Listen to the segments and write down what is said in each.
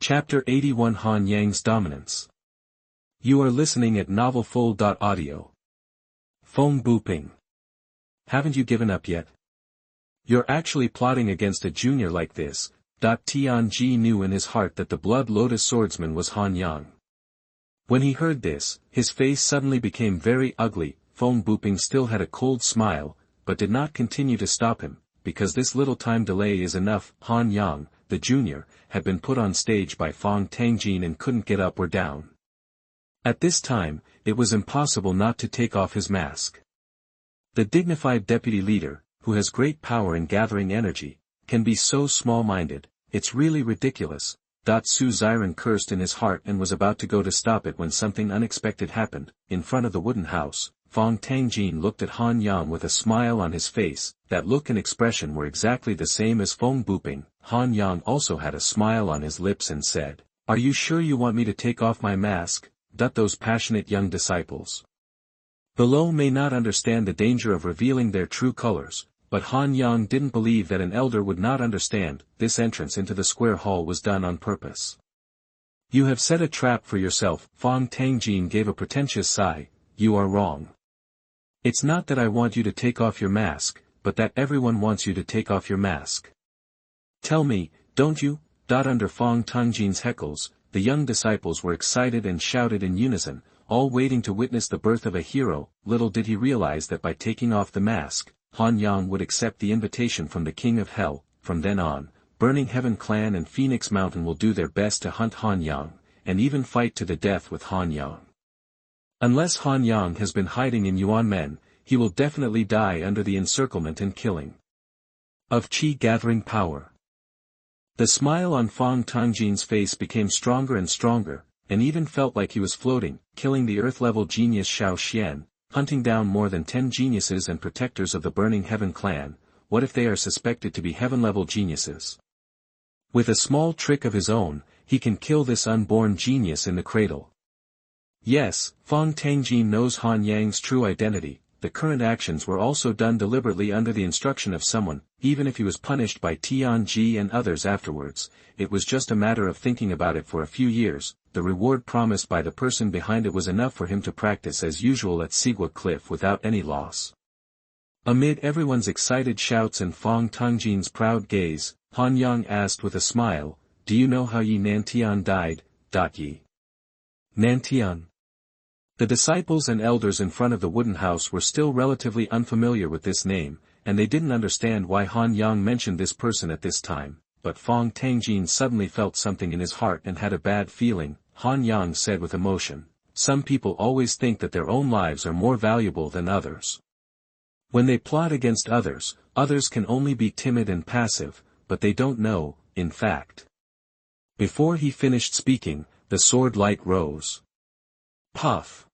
Chapter 81 Han Yang's Dominance. You are listening at novelfull.audio. Phone booping. Haven't you given up yet? You're actually plotting against a junior like this. Tianji knew in his heart that the Blood Lotus swordsman was Han Yang. When he heard this, his face suddenly became very ugly. Phone booping still had a cold smile, but did not continue to stop him, because this little time delay is enough. Han Yang, the junior, had been put on stage by Fong Tangjin and couldn't get up or down. At this time, it was impossible not to take off his mask. The dignified deputy leader, who has great power in gathering energy, can be so small-minded, it's really ridiculous. Su Ziren cursed in his heart and was about to go to stop it when something unexpected happened. In front of the wooden house, Fong Tangjin looked at Han Yang with a smile on his face. That look and expression were exactly the same as phone booping. Han Yang also had a smile on his lips and said, "Are you sure you want me to take off my mask?" Those passionate young disciples below may not understand the danger of revealing their true colors, but Han Yang didn't believe that an elder would not understand. This entrance into the square hall was done on purpose. You have set a trap for yourself. Fong Tangjin gave a pretentious sigh. You are wrong. It's not that I want you to take off your mask, but that everyone wants you to take off your mask. Tell me, don't you? Under Fong Tangjin's heckles, the young disciples were excited and shouted in unison, all waiting to witness the birth of a hero. Little did he realize that by taking off the mask, Han Yang would accept the invitation from the King of Hell. From then on, Burning Heaven Clan and Phoenix Mountain will do their best to hunt Han Yang, and even fight to the death with Han Yang. Unless Han Yang has been hiding in Yuanmen, he will definitely die under the encirclement and killing of Qi gathering power. The smile on Fong Tangjin's face became stronger and stronger, and even felt like he was floating, killing the earth-level genius Xianxia, hunting down more than 10 geniuses and protectors of the Burning Heaven clan. What if they are suspected to be heaven-level geniuses? With a small trick of his own, he can kill this unborn genius in the cradle. Yes, Fong Tangjin knows Han Yang's true identity. The current actions were also done deliberately under the instruction of someone. Even if he was punished by Tianji and others afterwards, it was just a matter of thinking about it for a few years. The reward promised by the person behind it was enough for him to practice as usual at Sigua Cliff without any loss. Amid everyone's excited shouts and Fong Tangjin's proud gaze, Han Yang asked with a smile, "Do you know how Yi Nantian died?" Yi Nantian. The disciples and elders in front of the wooden house were still relatively unfamiliar with this name, and they didn't understand why Han Yang mentioned this person at this time, but Fong Tangjin suddenly felt something in his heart and had a bad feeling. Han Yang said with emotion, "Some people always think that their own lives are more valuable than others. When they plot against others, others can only be timid and passive, but they don't know, in fact." Before he finished speaking, the sword light rose. Puff!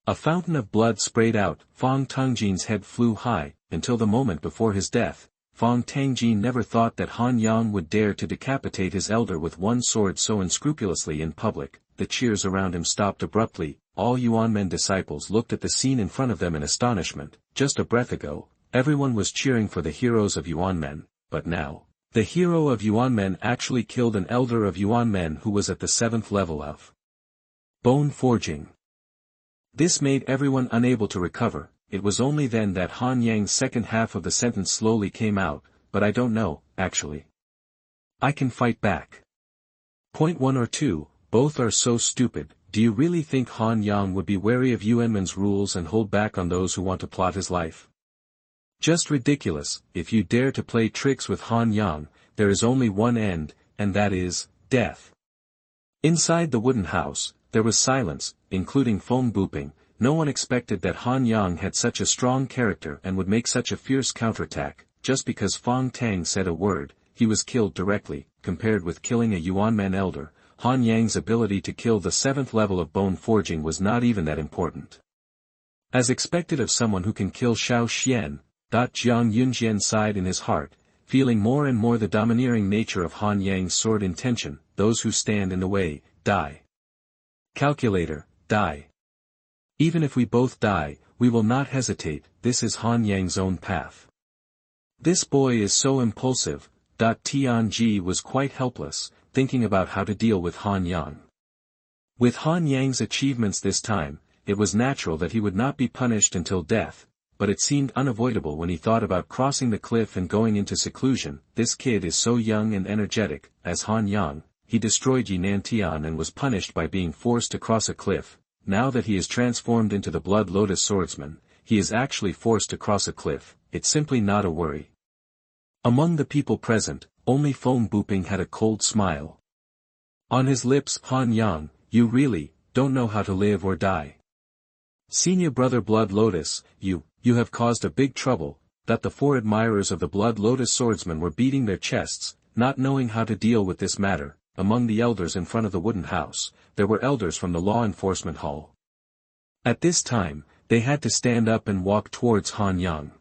A fountain of blood sprayed out. Fong Tangjin's head flew high. Until the moment before his death, Fong Tangjin never thought that Han Yang would dare to decapitate his elder with one sword so unscrupulously in public. The cheers around him stopped abruptly. All Yuanmen disciples looked at the scene in front of them in astonishment. Just a breath ago, everyone was cheering for the heroes of Yuanmen, but now, the hero of Yuanmen actually killed an elder of Yuanmen who was at the 7th level of bone forging. This made everyone unable to recover. It was only then that Han Yang's second half of the sentence slowly came out, "But I don't know, actually. I can fight back." Point 1 or 2, both are so stupid. Do you really think Han Yang would be wary of Yuanmen's rules and hold back on those who want to plot his life? Just ridiculous. If you dare to play tricks with Han Yang, there is only one end, and that is death. Inside the wooden house, there was silence, including phone booping. No one expected that Han Yang had such a strong character and would make such a fierce counterattack. Just because Fong Tang said a word, he was killed directly. Compared with killing a Yuanmen elder, Han Yang's ability to kill the 7th level of bone forging was not even that important. As expected of someone who can kill Xianxia, Jiang Yunjian sighed in his heart, feeling more and more the domineering nature of Han Yang's sword intention. Those who stand in the way, die. Calculator, die. Even if we both die, we will not hesitate. This is Han Yang's own path. This boy is so impulsive. Tianji was quite helpless. thinking about how to deal with Han Yang. With Han Yang's achievements this time, it was natural that he would not be punished until death, but it seemed unavoidable when he thought about crossing the cliff and going into seclusion. This kid is so young and energetic. As Han Yang, he destroyed Yinantian and was punished by being forced to cross a cliff. Now that he is transformed into the Blood Lotus Swordsman, he is actually forced to cross a cliff. It's simply not a worry. Among the people present, only Feng Buping had a cold smile. On his lips, Han Yang, you really don't know how to live or die. Senior brother Blood Lotus, you have caused a big trouble. That the 4 admirers of the Blood Lotus Swordsman were beating their chests, not knowing how to deal with this matter. Among the elders in front of the wooden house, there were elders from the law enforcement hall. At this time, they had to stand up and walk towards Han Yang.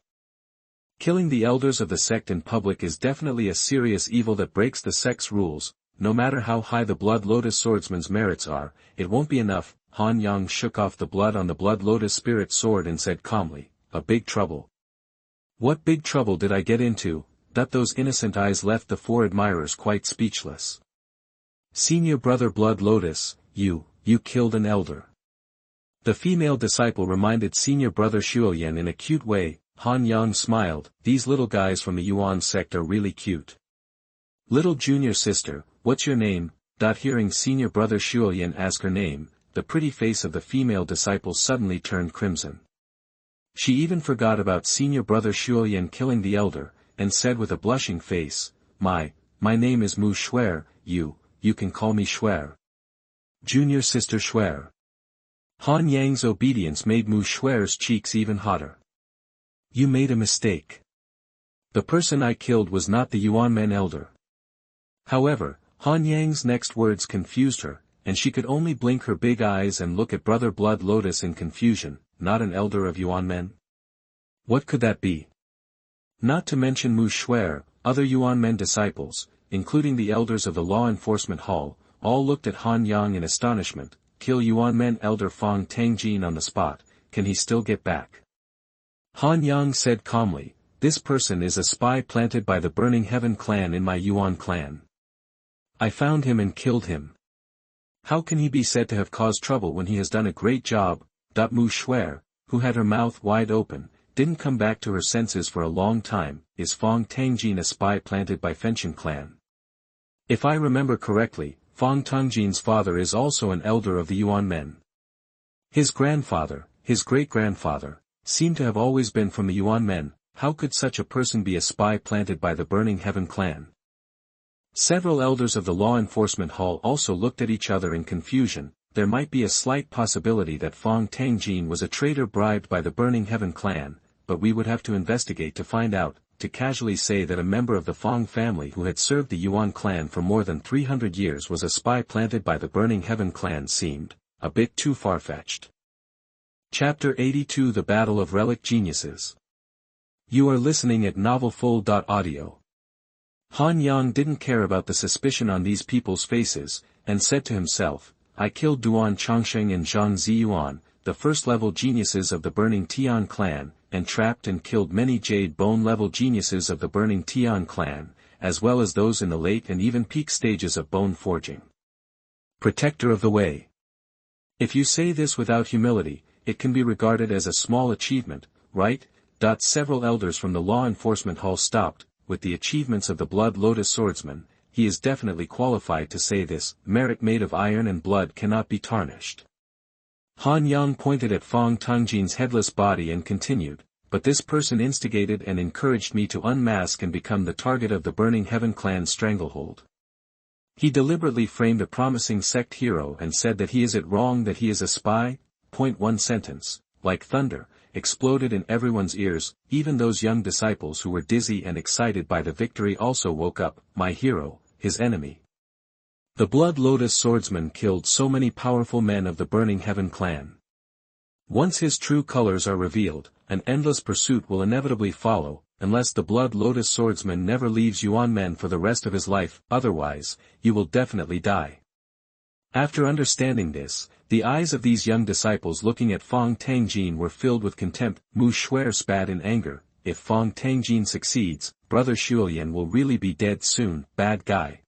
Killing the elders of the sect in public is definitely a serious evil that breaks the sect's rules. No matter how high the Blood Lotus Swordsman's merits are, it won't be enough. Han Yang shook off the blood on the Blood Lotus Spirit Sword and said calmly, "A big trouble." What big trouble did I get into? That those innocent eyes left the 4 admirers quite speechless. Senior brother Blood Lotus, you killed an elder. The female disciple reminded senior brother Shuoyan in a cute way. Han Yang smiled. These little guys from the Yuan sect are really cute. Little junior sister, what's your name? Hearing senior brother Shuoyan ask her name, the pretty face of the female disciple suddenly turned crimson. She even forgot about senior brother Shuoyan killing the elder, and said with a blushing face, My name is Mu Shuer, you can call me Shuer. Junior sister Shuer. Han Yang's obedience made Mu Shuer's cheeks even hotter. You made a mistake. The person I killed was not the Yuanmen elder. However, Han Yang's next words confused her, and she could only blink her big eyes and look at brother Blood Lotus in confusion. Not an elder of Yuanmen? What could that be? Not to mention Mu Shuer, other Yuanmen disciples, including the elders of the law enforcement hall, all looked at Han Yang in astonishment. Kill Yuanmen elder Fang Tangjin on the spot, can he still get back? Han Yang said calmly, this person is a spy planted by the Burning Heaven clan in my Yuan clan. I found him and killed him. How can he be said to have caused trouble when he has done a great job? Mu Shuer, who had her mouth wide open, didn't come back to her senses for a long time. Is Fang Tangjin a spy planted by Fenchen clan? If I remember correctly, Fang Tangjin's father is also an elder of the Yuanmen. His grandfather, his great-grandfather, seemed to have always been from the Yuanmen. How could such a person be a spy planted by the Burning Heaven clan? Several elders of the law enforcement hall also looked at each other in confusion. There might be a slight possibility that Fang Tangjin was a traitor bribed by the Burning Heaven clan, but we would have to investigate to find out. To casually say that a member of the Fang family who had served the Yuan clan for more than 300 years was a spy planted by the Burning Heaven clan seemed a bit too far-fetched. Chapter 82 The Battle of Relic Geniuses. You are listening at novelfull.audio. Han Yang didn't care about the suspicion on these people's faces, and said to himself, I killed Duan Changsheng and Zhang Ziyuan, the first-level geniuses of the Burning Tian clan, and trapped and killed many Jade Bone-level geniuses of the Burning Tian clan, as well as those in the late and even peak stages of bone forging. Protector of the Way. If you say this without humility, it can be regarded as a small achievement, right? Several elders from the law enforcement hall stopped. With the achievements of the Blood Lotus Swordsman, he is definitely qualified to say this. Merit made of iron and blood cannot be tarnished. Han Yang pointed at Fang Tangjin's headless body and continued, but this person instigated and encouraged me to unmask and become the target of the Burning Heaven clan's stranglehold. He deliberately framed a promising sect hero and said that he is it wrong that he is a spy? One sentence, like thunder, exploded in everyone's ears. Even those young disciples who were dizzy and excited by the victory also woke up. My hero, his enemy. The Blood Lotus Swordsman killed so many powerful men of the Burning Heaven clan. Once his true colors are revealed, an endless pursuit will inevitably follow, unless the Blood Lotus Swordsman never leaves Yuanmen for the rest of his life. Otherwise, you will definitely die. After understanding this, the eyes of these young disciples looking at Fang Tangjin were filled with contempt. Mu Shuer spat in anger. If Fang Tangjin succeeds, brother Shuoyan will really be dead soon. Bad guy.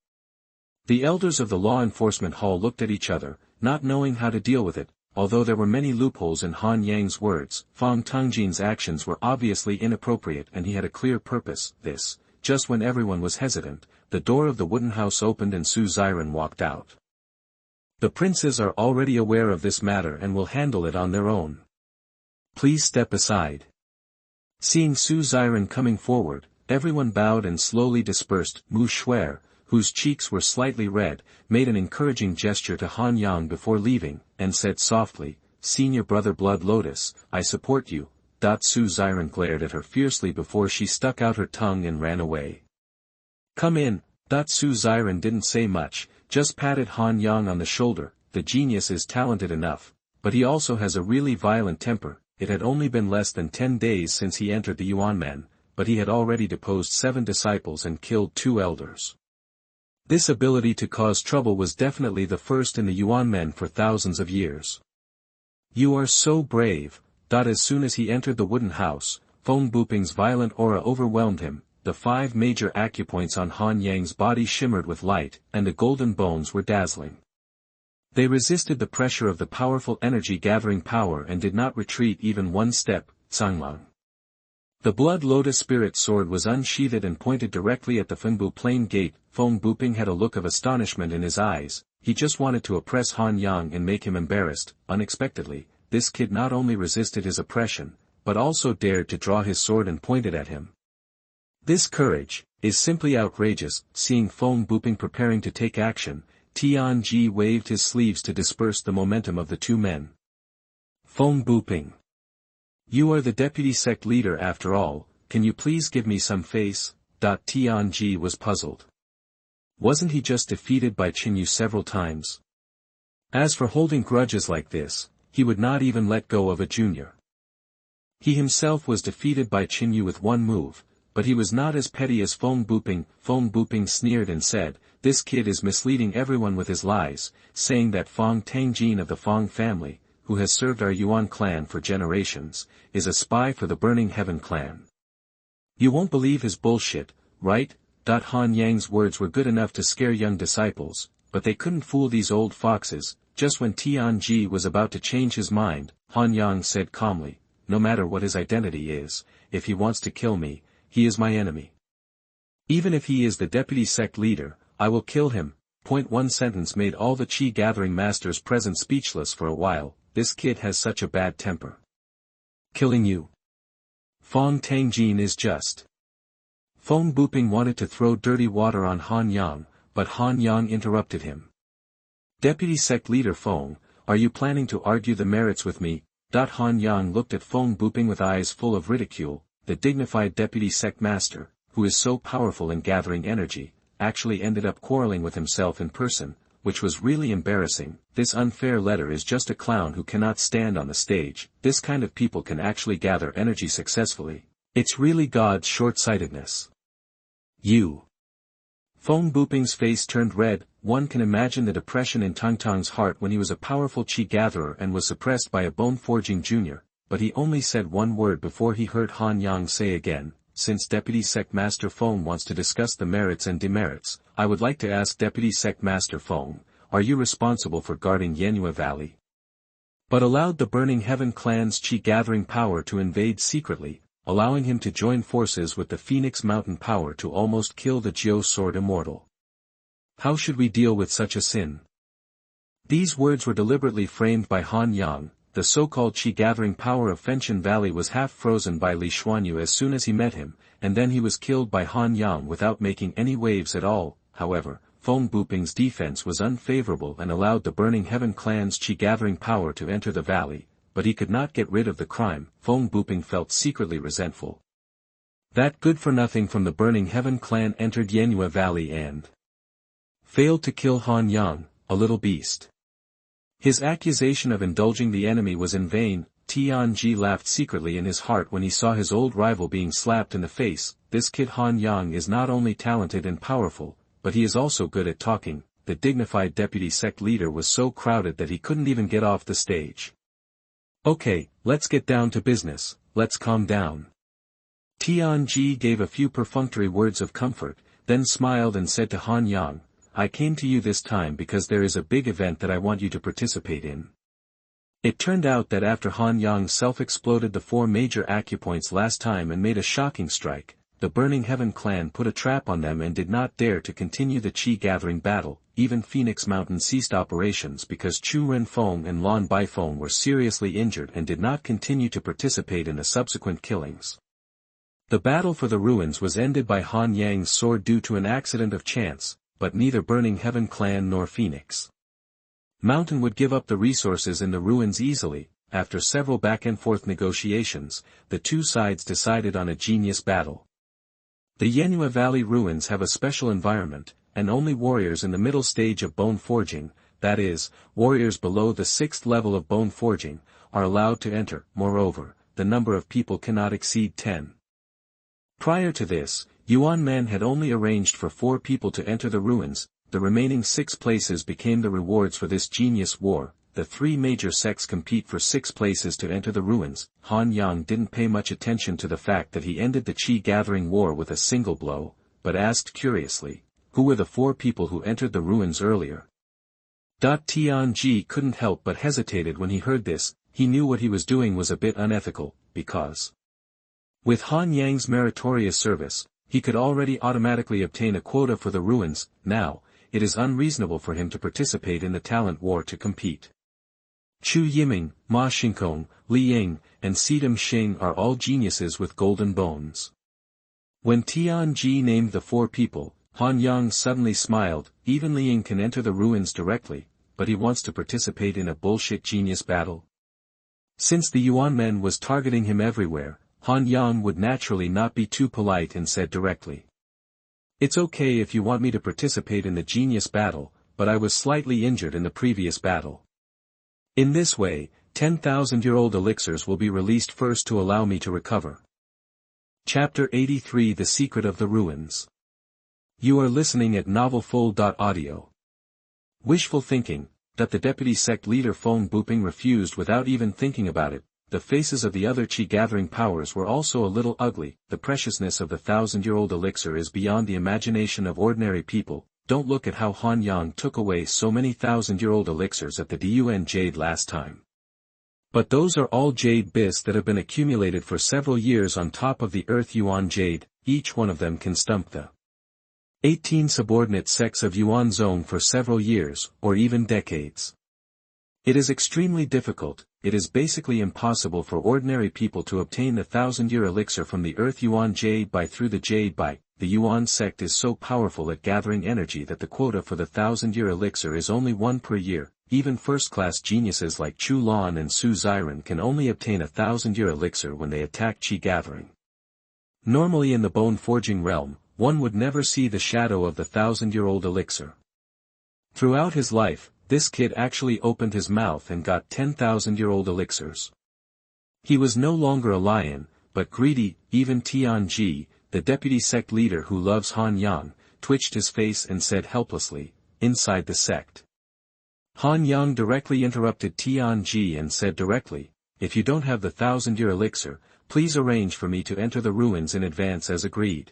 The elders of the law enforcement hall looked at each other, not knowing how to deal with it. Although there were many loopholes in Han Yang's words, Fang Tengjin's actions were obviously inappropriate and he had a clear purpose. Just when everyone was hesitant, the door of the wooden house opened and Su Xiren walked out. The princes are already aware of this matter and will handle it on their own. Please step aside. Seeing Su Xiren coming forward, everyone bowed and slowly dispersed. Mu Shuer, whose cheeks were slightly red, made an encouraging gesture to Han Yang before leaving, and said softly, "Senior brother Blood Lotus, I support you." Su Xiren glared at her fiercely before she stuck out her tongue and ran away. "Come in." Su Xiren didn't say much, just patted Han Yang on the shoulder. "The genius is talented enough, but he also has a really violent temper." It had only been less than 10 days since he entered the Yuanmen, but he had already deposed 7 disciples and killed 2 elders. This ability to cause trouble was definitely the first in the Yuanmen for thousands of years. "You are so brave." As soon as he entered the wooden house, Feng Buping's violent aura overwhelmed him. The 5 major acupoints on Han Yang's body shimmered with light, and the golden bones were dazzling. They resisted the pressure of the powerful energy-gathering power and did not retreat even one step. Zhangmang. The Blood Lotus Spirit Sword was unsheathed and pointed directly at the Fengbu Plain Gate. Feng Buping had a look of astonishment in his eyes. He just wanted to oppress Han Yang and make him embarrassed. Unexpectedly, this kid not only resisted his oppression, but also dared to draw his sword and point it at him. This courage is simply outrageous. Seeing Feng Buping preparing to take action, Tianji waved his sleeves to disperse the momentum of the 2 men. "Feng Buping. You are the deputy sect leader after all, can you please give me some face?" Tianji was puzzled. Wasn't he just defeated by Qinyu several times? As for holding grudges like this, he would not even let go of a junior. He himself was defeated by Qinyu with 1 move, but he was not as petty as Feng Buping. Feng Buping sneered and said, "This kid is misleading everyone with his lies, saying that Fang Tengjin of the Fang family, who has served our Yuan clan for generations, is a spy for the Burning Heaven clan. You won't believe his bullshit, right?" Han Yang's words were good enough to scare young disciples, but they couldn't fool these old foxes. Just when Tianji was about to change his mind, Han Yang said calmly, "No matter what his identity is, if he wants to kill me, he is my enemy. Even if he is the deputy sect leader, I will kill him." One sentence made all the Qi-gathering masters present speechless for a while. This kid has such a bad temper. "Killing you? Fang Tengjin is just." Feng Buping wanted to throw dirty water on Han Yang, but Han Yang interrupted him. "Deputy sect leader Feng, are you planning to argue the merits with me?" Han Yang looked at Feng Buping with eyes full of ridicule. The dignified deputy sect master, who is so powerful in gathering energy, actually ended up quarreling with himself in person, which was really embarrassing. This unfair letter is just a clown who cannot stand on the stage. This kind of people can actually gather energy successfully. It's really God's short-sightedness. "You." Feng Buping's face turned red. One can imagine the depression in Tangtang's heart when he was a powerful Qi gatherer and was suppressed by a bone-forging junior, but he only said 1 word before he heard Han Yang say again, "Since Deputy Sect Master Feng wants to discuss the merits and demerits, I would like to ask Deputy Sect Master Feng, are you responsible for guarding Yanhua Valley?" But allowed the Burning Heaven clan's Qi-gathering power to invade secretly, allowing him to join forces with the Phoenix Mountain power to almost kill the Jiu Sword Immortal. How should we deal with such a sin? These words were deliberately framed by Han Yang. The so-called Qi-gathering power of Fenchen Valley was half frozen by Li Xuanyu as soon as he met him, and then he was killed by Han Yang without making any waves at all. However, Feng Buping's defense was unfavorable and allowed the Burning Heaven clan's Qi-gathering power to enter the valley, but he could not get rid of the crime. Feng Buping felt secretly resentful. That good-for-nothing from the Burning Heaven clan entered Yanhua Valley and failed to kill Han Yang, a little beast. His accusation of indulging the enemy was in vain. Tianji laughed secretly in his heart when he saw his old rival being slapped in the face. This kid Han Yang is not only talented and powerful, but he is also good at talking. The dignified deputy sect leader was so crowded that he couldn't even get off the stage. "Okay, let's get down to business, let's calm down." Tianji gave a few perfunctory words of comfort, then smiled and said to Han Yang, I came to you this time because there is a big event that I want you to participate in. It turned out that after Han Yang self-exploded the 4 major acupoints last time and made a shocking strike, the Burning Heaven clan put a trap on them and did not dare to continue the Qi-gathering battle. Even Phoenix Mountain ceased operations because Chu Renfeng and Lan Baifeng were seriously injured and did not continue to participate in the subsequent killings. The battle for the ruins was ended by Han Yang's sword due to an accident of chance, but neither Burning Heaven clan nor Phoenix Mountain would give up the resources in the ruins easily. After several back-and-forth negotiations, the two sides decided on a genius battle. The Yanhua Valley ruins have a special environment, and only warriors in the middle stage of bone forging, that is, warriors below the 6th level of bone forging, are allowed to enter. Moreover, the number of people cannot exceed 10. Prior to this, Yuanmen had only arranged for 4 people to enter the ruins. The remaining 6 places became the rewards for this genius war. The 3 major sects compete for 6 places to enter the ruins. Han Yang didn't pay much attention to the fact that he ended the Qi-gathering war with a single blow, but asked curiously, who were the 4 people who entered the ruins earlier? Tianji couldn't help but hesitated when he heard this. He knew what he was doing was a bit unethical, because with Han Yang's meritorious service, he could already automatically obtain a quota for the ruins. Now, it is unreasonable for him to participate in the talent war to compete. Chu Yiming, Ma Xingkong, Li Ying, and Sidam Xing are all geniuses with golden bones. When Tianji named the 4 people, Han Yang suddenly smiled. Even Li Ying can enter the ruins directly, but he wants to participate in a bullshit genius battle. Since the Yuanmen was targeting him everywhere, Han Yang would naturally not be too polite and said directly, "It's okay if you want me to participate in the genius battle, but I was slightly injured in the previous battle. In this way, 10,000-year-old elixirs will be released first to allow me to recover." Chapter 83 The Secret of the Ruins. You are listening at novelfull.audio. Wishful thinking, that the deputy sect leader Feng Buping refused without even thinking about it. The faces of the other Qi-gathering powers were also a little ugly. The preciousness of the 1,000-year-old elixir is beyond the imagination of ordinary people. Don't look at how Han Yang took away so many 1,000-year-old elixirs at the Dun Jade last time. But those are all jade bits that have been accumulated for several years on top of the Earth Yuan Jade. Each one of them can stump the 18 subordinate sects of Yuan Zone for several years, or even decades. It is extremely difficult. It is basically impossible for ordinary people to obtain the 1,000-year elixir from the Earth Yuan Jade through the Jade Bite. The Yuan sect is so powerful at gathering energy that the quota for the 1,000-year elixir is only 1 per year. Even first-class geniuses like Chu Lan and Su Xiren can only obtain a 1,000-year elixir when they attack Qi gathering. Normally in the bone forging realm, one would never see the shadow of the 1,000-year-old elixir. Throughout his life, this kid actually opened his mouth and got 10,000-year-old elixirs. He was no longer a lion, but greedy. Even Tianji, the deputy sect leader who loves Han Yang, twitched his face and said helplessly, "Inside the sect." Han Yang directly interrupted Tianji and said directly, "If you don't have the 1,000-year elixir, please arrange for me to enter the ruins in advance as agreed."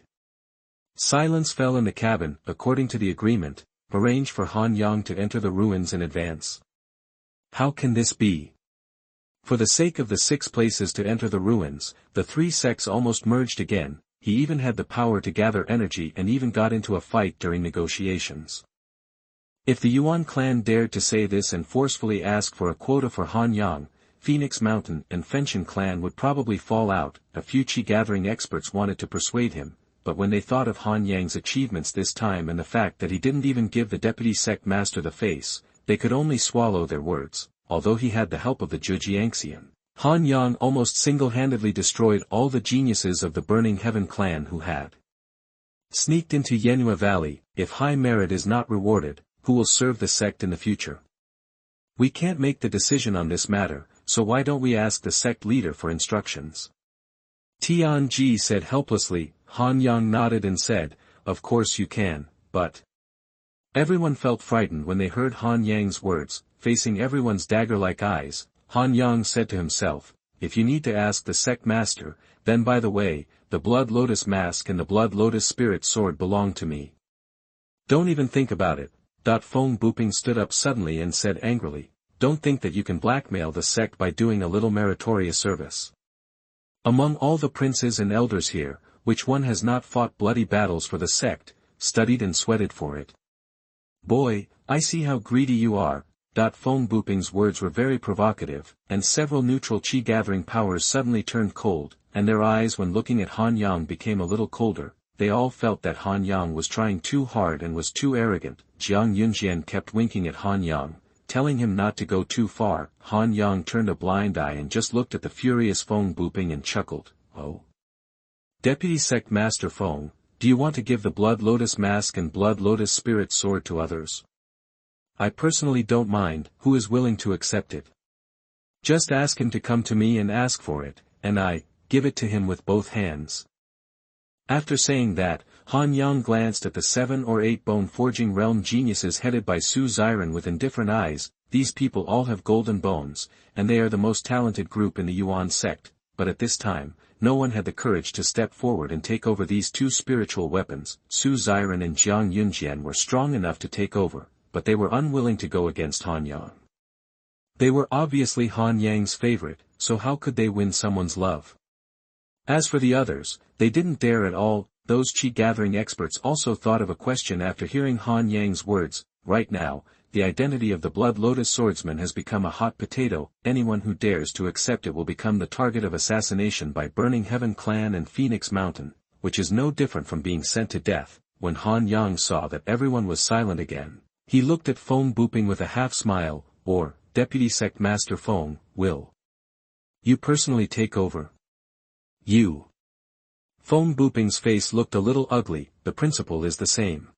Silence fell in the cabin. According to the agreement, arrange for Han Yang to enter the ruins in advance. How can this be? For the sake of the 6 places to enter the ruins, the 3 sects almost merged again. He even had the power to gather energy and even got into a fight during negotiations. If the Yuan clan dared to say this and forcefully ask for a quota for Han Yang, Phoenix Mountain and Fenshin clan would probably fall out. A few Qi-gathering experts wanted to persuade him, but when they thought of Han Yang's achievements this time and the fact that he didn't even give the deputy sect master the face, they could only swallow their words. Although he had the help of the Xianxia, Han Yang almost single-handedly destroyed all the geniuses of the Burning Heaven clan who had sneaked into Yanhua Valley. If high merit is not rewarded, who will serve the sect in the future? We can't make the decision on this matter, so why don't we ask the sect leader for instructions? Tianji said helplessly. Han Yang nodded and said, "Of course you can, but..." Everyone felt frightened when they heard Han Yang's words. Facing everyone's dagger-like eyes, Han Yang said to himself, "If you need to ask the sect master, then by the way, the Blood Lotus Mask and the Blood Lotus Spirit Sword belong to me. Don't even think about it, Phone booping stood up suddenly and said angrily, don't think that you can blackmail the sect by doing a little meritorious service. Among all the princes and elders here, which one has not fought bloody battles for the sect, studied and sweated for it? Boy, I see how greedy you are. Phone booping's words were very provocative, and several neutral chi-gathering powers suddenly turned cold, and their eyes when looking at Han Yang became a little colder. They all felt that Han Yang was trying too hard and was too arrogant. Jiang Yunjian kept winking at Han Yang, telling him not to go too far. Han Yang turned a blind eye and just looked at the furious Phone booping and chuckled, oh. Deputy Sect Master Phone, do you want to give the Blood Lotus Mask and Blood Lotus Spirit Sword to others? I personally don't mind. Who is willing to accept it? Just ask him to come to me and ask for it, and I give it to him with both hands. After saying that, Han Yang glanced at the 7 or 8 bone-forging realm geniuses headed by Su Xiren with indifferent eyes. These people all have golden bones, and they are the most talented group in the Yuan sect, but at this time, no one had the courage to step forward and take over these two spiritual weapons. Su Xiren and Jiang Yunjian were strong enough to take over, but they were unwilling to go against Han Yang. They were obviously Han Yang's favorite, so how could they win someone's love? As for the others, they didn't dare at all. Those chi-gathering experts also thought of a question after hearing Han Yang's words. Right now, the identity of the Blood Lotus Swordsman has become a hot potato. Anyone who dares to accept it will become the target of assassination by Burning Heaven Clan and Phoenix Mountain, which is no different from being sent to death. When Han Yang saw that everyone was silent again, he looked at Phone booping with a half-smile. Or, Deputy Sect Master Phone, will you personally take over? You. Phone booping's face looked a little ugly. The principle is the same.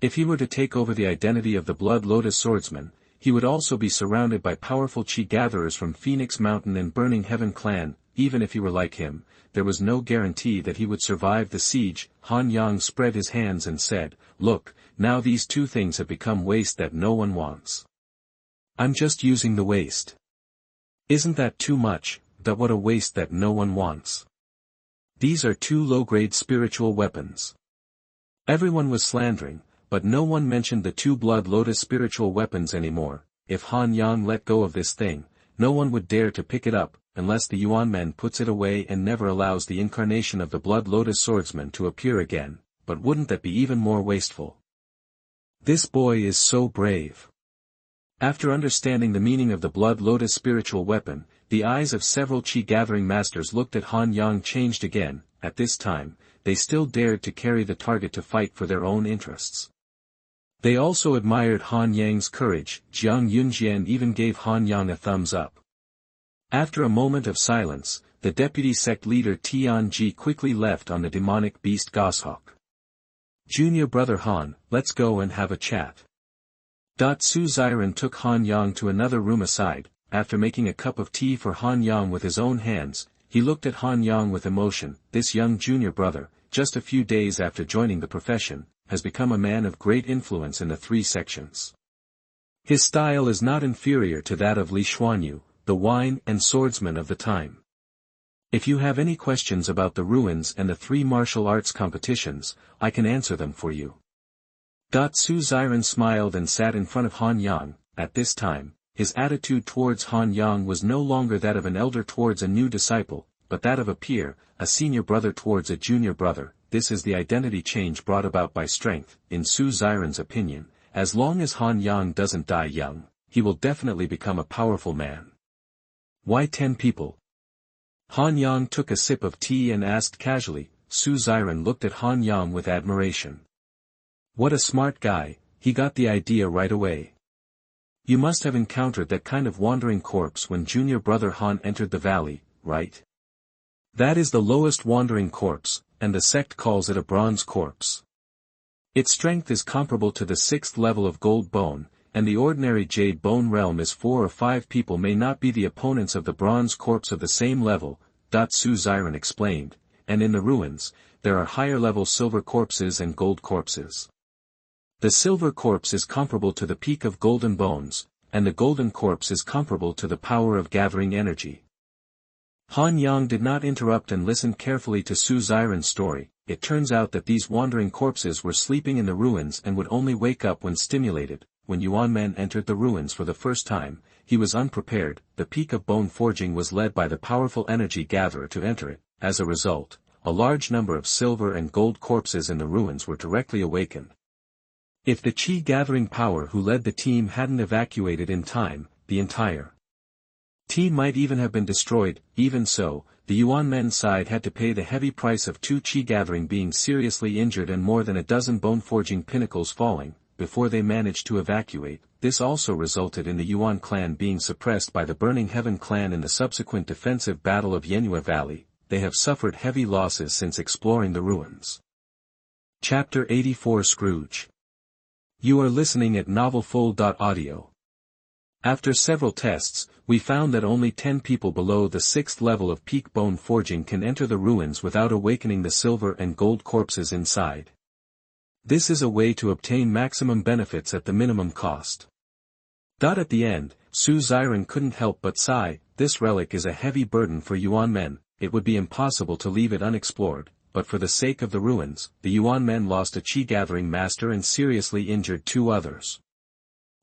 If he were to take over the identity of the Blood Lotus Swordsman, he would also be surrounded by powerful chi-gatherers from Phoenix Mountain and Burning Heaven Clan. Even if he were like him, there was no guarantee that he would survive the siege. Han Yang spread his hands and said, look, now these two things have become waste that no one wants. I'm just using the waste. Isn't that too much? That what a waste that no one wants. These are two low-grade spiritual weapons. Everyone was slandering, but no one mentioned the two Blood Lotus spiritual weapons anymore. If Han Yang let go of this thing, no one would dare to pick it up, unless the Yuanmen puts it away and never allows the incarnation of the Blood Lotus Swordsman to appear again. But wouldn't that be even more wasteful? This boy is so brave. After understanding the meaning of the Blood Lotus spiritual weapon, the eyes of several chi-gathering masters looked at Han Yang changed again. At this time, they still dared to carry the target to fight for their own interests. They also admired Han Yang's courage. Jiang Yunjian even gave Han Yang a thumbs up. After a moment of silence, the deputy sect leader Tianji quickly left on the demonic beast Goshawk. Junior brother Han, let's go and have a chat. Su Xiren took Han Yang to another room aside. After making a cup of tea for Han Yang with his own hands, he looked at Han Yang with emotion. This young junior brother, just a few days after joining the profession, has become a man of great influence in the three sections. His style is not inferior to that of Li Xuanyu, the wine and swordsman of the time. If you have any questions about the ruins and the 3 martial arts competitions, I can answer them for you. Su Xiren smiled and sat in front of Han Yang. At this time, his attitude towards Han Yang was no longer that of an elder towards a new disciple, but that of a peer, a senior brother towards a junior brother. This is the identity change brought about by strength. In Su Xiren's opinion, as long as Han Yang doesn't die young, he will definitely become a powerful man. Why 10 people? Han Yang took a sip of tea and asked casually. Su Xiren looked at Han Yang with admiration. What a smart guy, he got the idea right away. You must have encountered that kind of wandering corpse when junior brother Han entered the valley, right? That is the lowest wandering corpse, and the sect calls it a bronze corpse. Its strength is comparable to the 6th level of gold bone, and the ordinary jade bone realm is 4 or 5 people may not be the opponents of the bronze corpse of the same level. Su Xiren explained, and in the ruins, there are higher level silver corpses and gold corpses. The silver corpse is comparable to the peak of golden bones, and the golden corpse is comparable to the power of gathering energy. Han Yang did not interrupt and listened carefully to Su Xiren's story. it turns out that these wandering corpses were sleeping in the ruins and would only wake up when stimulated. When Yuanmen entered the ruins for the first time, he was unprepared. The peak of bone forging was led by the powerful energy gatherer to enter it. As a result, a large number of silver and gold corpses in the ruins were directly awakened. If the chi-gathering power who led the team hadn't evacuated in time, the entire team might even have been destroyed. Even so, the Yuanmen side had to pay the heavy price of 2 chi-gathering being seriously injured and more than a dozen bone-forging pinnacles falling, before they managed to evacuate. This also resulted in the Yuan clan being suppressed by the Burning Heaven clan in the subsequent defensive battle of Yenhua Valley. They have suffered heavy losses since exploring the ruins. Chapter 84 Scrooge. You are listening at novelfull.audio. After several tests, we found that only 10 people below the 6th level of peak bone forging can enter the ruins without awakening the silver and gold corpses inside. This is a way to obtain maximum benefits at the minimum cost. At the end, Su Xiren couldn't help but sigh. This relic is a heavy burden for Yuanmen. It would be impossible to leave it unexplored, but for the sake of the ruins, the Yuanmen lost a chi-gathering master and seriously injured 2 others.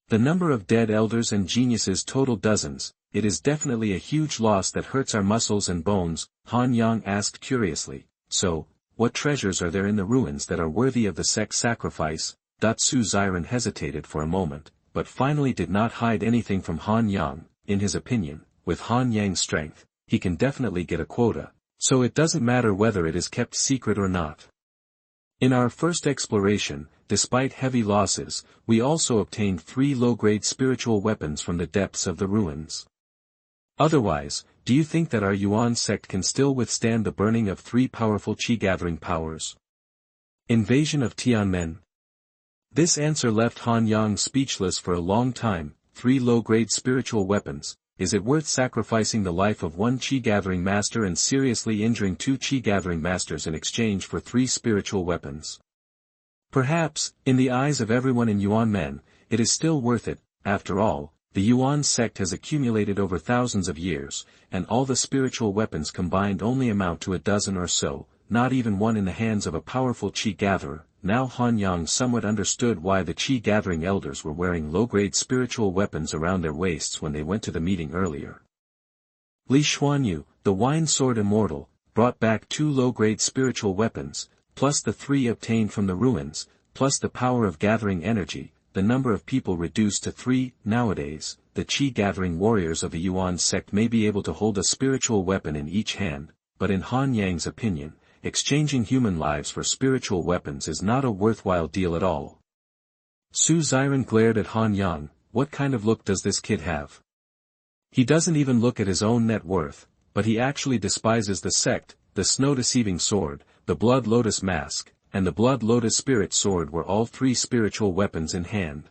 The number of dead elders and geniuses total dozens. It is definitely a huge loss that hurts our muscles and bones. Han Yang asked curiously, so, what treasures are there in the ruins that are worthy of the sect's sacrifice? Su Xiren hesitated for a moment, but finally did not hide anything from Han Yang. In his opinion, with Han Yang's strength, he can definitely get a quota, so it doesn't matter whether it is kept secret or not. In our first exploration, despite heavy losses, we also obtained 3 low-grade spiritual weapons from the depths of the ruins. Otherwise, do you think that our Yuan sect can still withstand the burning of 3 powerful chi-gathering powers? Invasion of Tianmen. This answer left Han Yang speechless for a long time. 3 low-grade spiritual weapons. Is it worth sacrificing the life of 1 chi-gathering master and seriously injuring 2 chi-gathering masters in exchange for 3 spiritual weapons? Perhaps, in the eyes of everyone in Yuanmen, it is still worth it. After all, the Yuan sect has accumulated over thousands of years, and all the spiritual weapons combined only amount to a dozen or so, not even one in the hands of a powerful chi-gatherer. Now Han Yang somewhat understood why the chi-gathering elders were wearing low-grade spiritual weapons around their waists when they went to the meeting earlier. Li Xuanyu, the wine sword immortal, brought back 2 low-grade spiritual weapons, plus the 3 obtained from the ruins, plus the power of gathering energy. The number of people reduced to 3. Nowadays, the chi-gathering warriors of a Yuan sect may be able to hold a spiritual weapon in each hand, but in Han Yang's opinion, exchanging human lives for spiritual weapons is not a worthwhile deal at all. Su Xiren glared at Han Yang. What kind of look does this kid have? He doesn't even look at his own net worth, but he actually despises the sect. The snow-deceiving sword, the blood lotus mask, and the blood lotus spirit sword were all 3 spiritual weapons in hand.